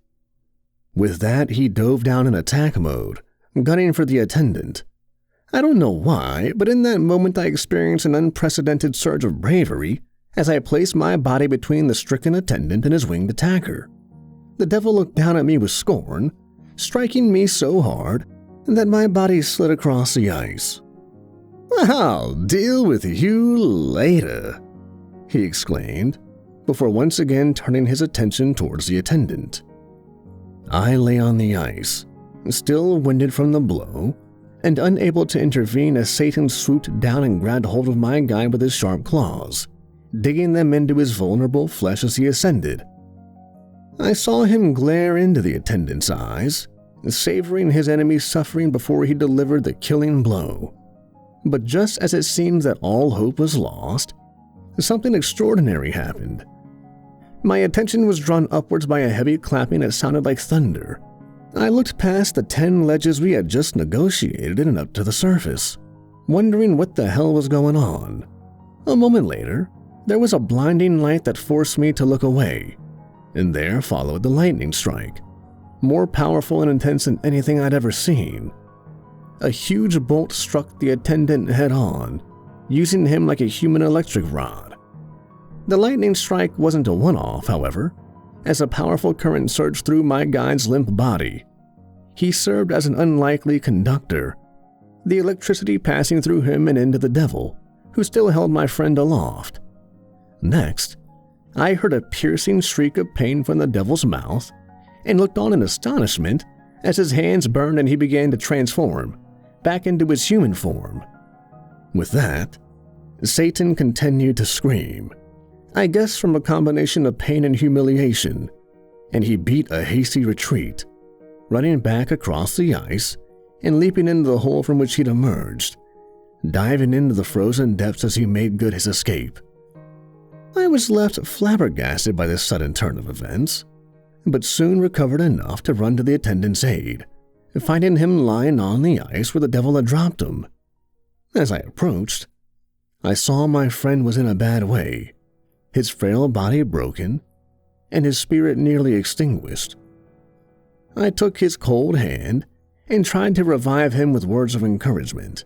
With that, he dove down in attack mode, gunning for the attendant. I don't know why, but in that moment I experienced an unprecedented surge of bravery as I placed my body between the stricken attendant and his winged attacker. The devil looked down at me with scorn, striking me so hard that my body slid across the ice. "I'll deal with you later," he exclaimed, before once again turning his attention towards the attendant. I lay on the ice, still winded from the blow, and unable to intervene as Satan swooped down and grabbed hold of my guide with his sharp claws, digging them into his vulnerable flesh as he ascended. I saw him glare into the attendant's eyes, savoring his enemy's suffering before he delivered the killing blow. But just as it seemed that all hope was lost, something extraordinary happened. My attention was drawn upwards by a heavy clapping that sounded like thunder. I looked past the 10 ledges we had just negotiated and up to the surface, wondering what the hell was going on. A moment later, there was a blinding light that forced me to look away, and there followed the lightning strike, more powerful and intense than anything I'd ever seen. A huge bolt struck the attendant head-on, using him like a human electric rod. The lightning strike wasn't a one-off, however, as a powerful current surged through my guide's limp body. He served as an unlikely conductor, the electricity passing through him and into the devil, who still held my friend aloft. Next, I heard a piercing shriek of pain from the devil's mouth and looked on in astonishment as his hands burned and he began to transform back into his human form. With that, Satan continued to scream, I guess from a combination of pain and humiliation, and he beat a hasty retreat, running back across the ice and leaping into the hole from which he'd emerged, diving into the frozen depths as he made good his escape. I was left flabbergasted by this sudden turn of events, but soon recovered enough to run to the attendant's aid, finding him lying on the ice where the devil had dropped him. As I approached, I saw my friend was in a bad way, his frail body broken, and his spirit nearly extinguished. I took his cold hand and tried to revive him with words of encouragement.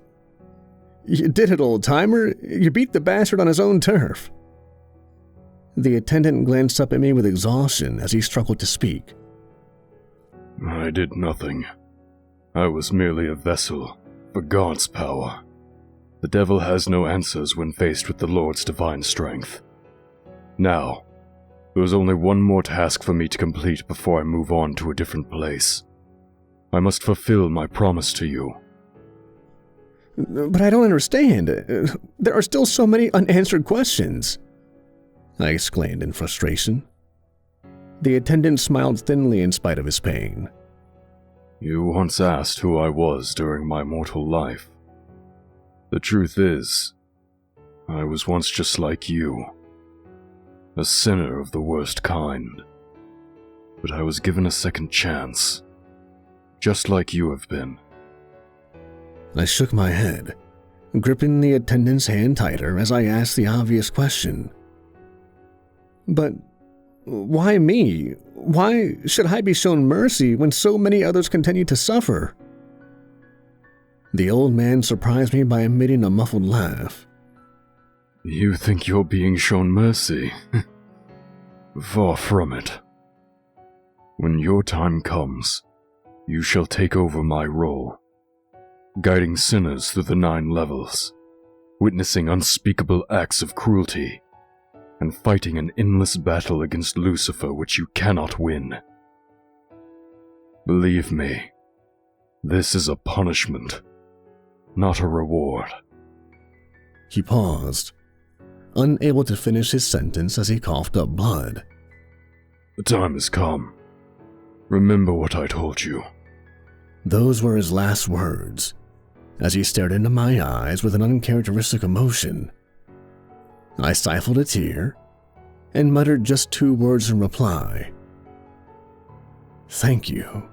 "You did it, old-timer. You beat the bastard on his own turf." The attendant glanced up at me with exhaustion as he struggled to speak. I did nothing. I was merely a vessel for God's power. The devil has no answers when faced with the Lord's divine strength. Now, there is only one more task for me to complete before I move on to a different place. I must fulfill my promise to you. But I don't understand. There are still so many unanswered questions, I exclaimed in frustration. The attendant smiled thinly in spite of his pain. You once asked who I was during my mortal life. The truth is, I was once just like you. A sinner of the worst kind. But I was given a second chance, just like you have been. I shook my head, gripping the attendant's hand tighter as I asked the obvious question. But why me? Why should I be shown mercy when so many others continue to suffer? The old man surprised me by emitting a muffled laugh. You think you're being shown mercy? Far from it. When your time comes, you shall take over my role, guiding sinners through the 9 levels, witnessing unspeakable acts of cruelty, and fighting an endless battle against Lucifer which you cannot win. Believe me, this is a punishment, not a reward. He paused, unable to finish his sentence as he coughed up blood. The time has come. Remember what I told you. Those were his last words, as he stared into my eyes with an uncharacteristic emotion. I stifled a tear and muttered just 2 words in reply. Thank you.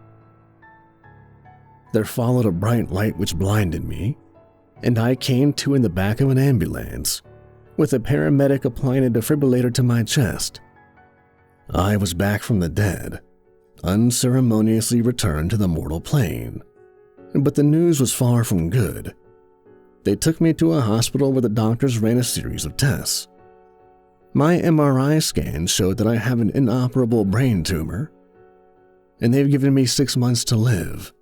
There followed a bright light which blinded me, and I came to in the back of an ambulance, with a paramedic applying a defibrillator to my chest. I was back from the dead, unceremoniously returned to the mortal plane. But the news was far from good. They took me to a hospital where the doctors ran a series of tests. My MRI scan showed that I have an inoperable brain tumor, and they've given me 6 months to live.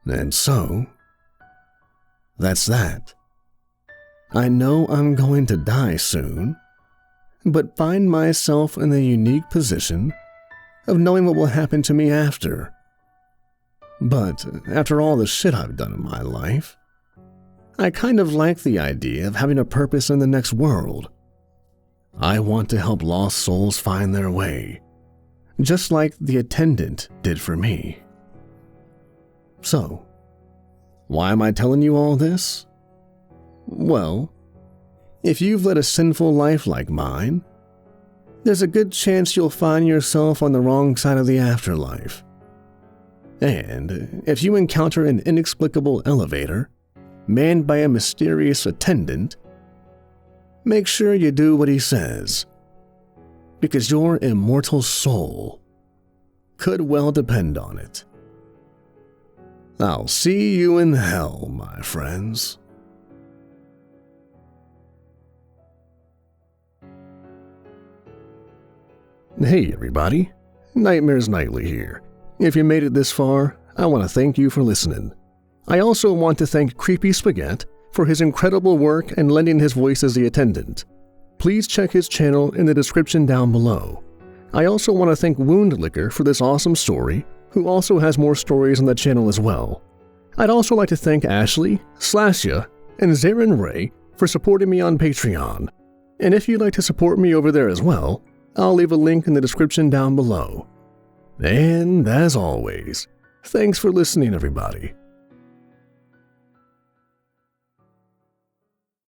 And so, that's that. I know I'm going to die soon, but find myself in the unique position of knowing what will happen to me after. But after all the shit I've done in my life, I kind of like the idea of having a purpose in the next world. I want to help lost souls find their way, just like the attendant did for me. So, why am I telling you all this? Well, if you've led a sinful life like mine, there's a good chance you'll find yourself on the wrong side of the afterlife. And if you encounter an inexplicable elevator, manned by a mysterious attendant, make sure you do what he says, because your immortal soul could well depend on it. I'll see you in hell, my friends. Hey everybody, Nightmares Nightly here. If you made it this far, I want to thank you for listening. I also want to thank CreepySpaghet for his incredible work and lending his voice as the attendant. Please check his channel in the description down below. I also want to thank Woundlicker for this awesome story, who also has more stories on the channel as well. I'd also like to thank Ashley, Slashya, and Zarin Ray for supporting me on Patreon. And if you'd like to support me over there as well, I'll leave a link in the description down below. And as always, thanks for listening, everybody.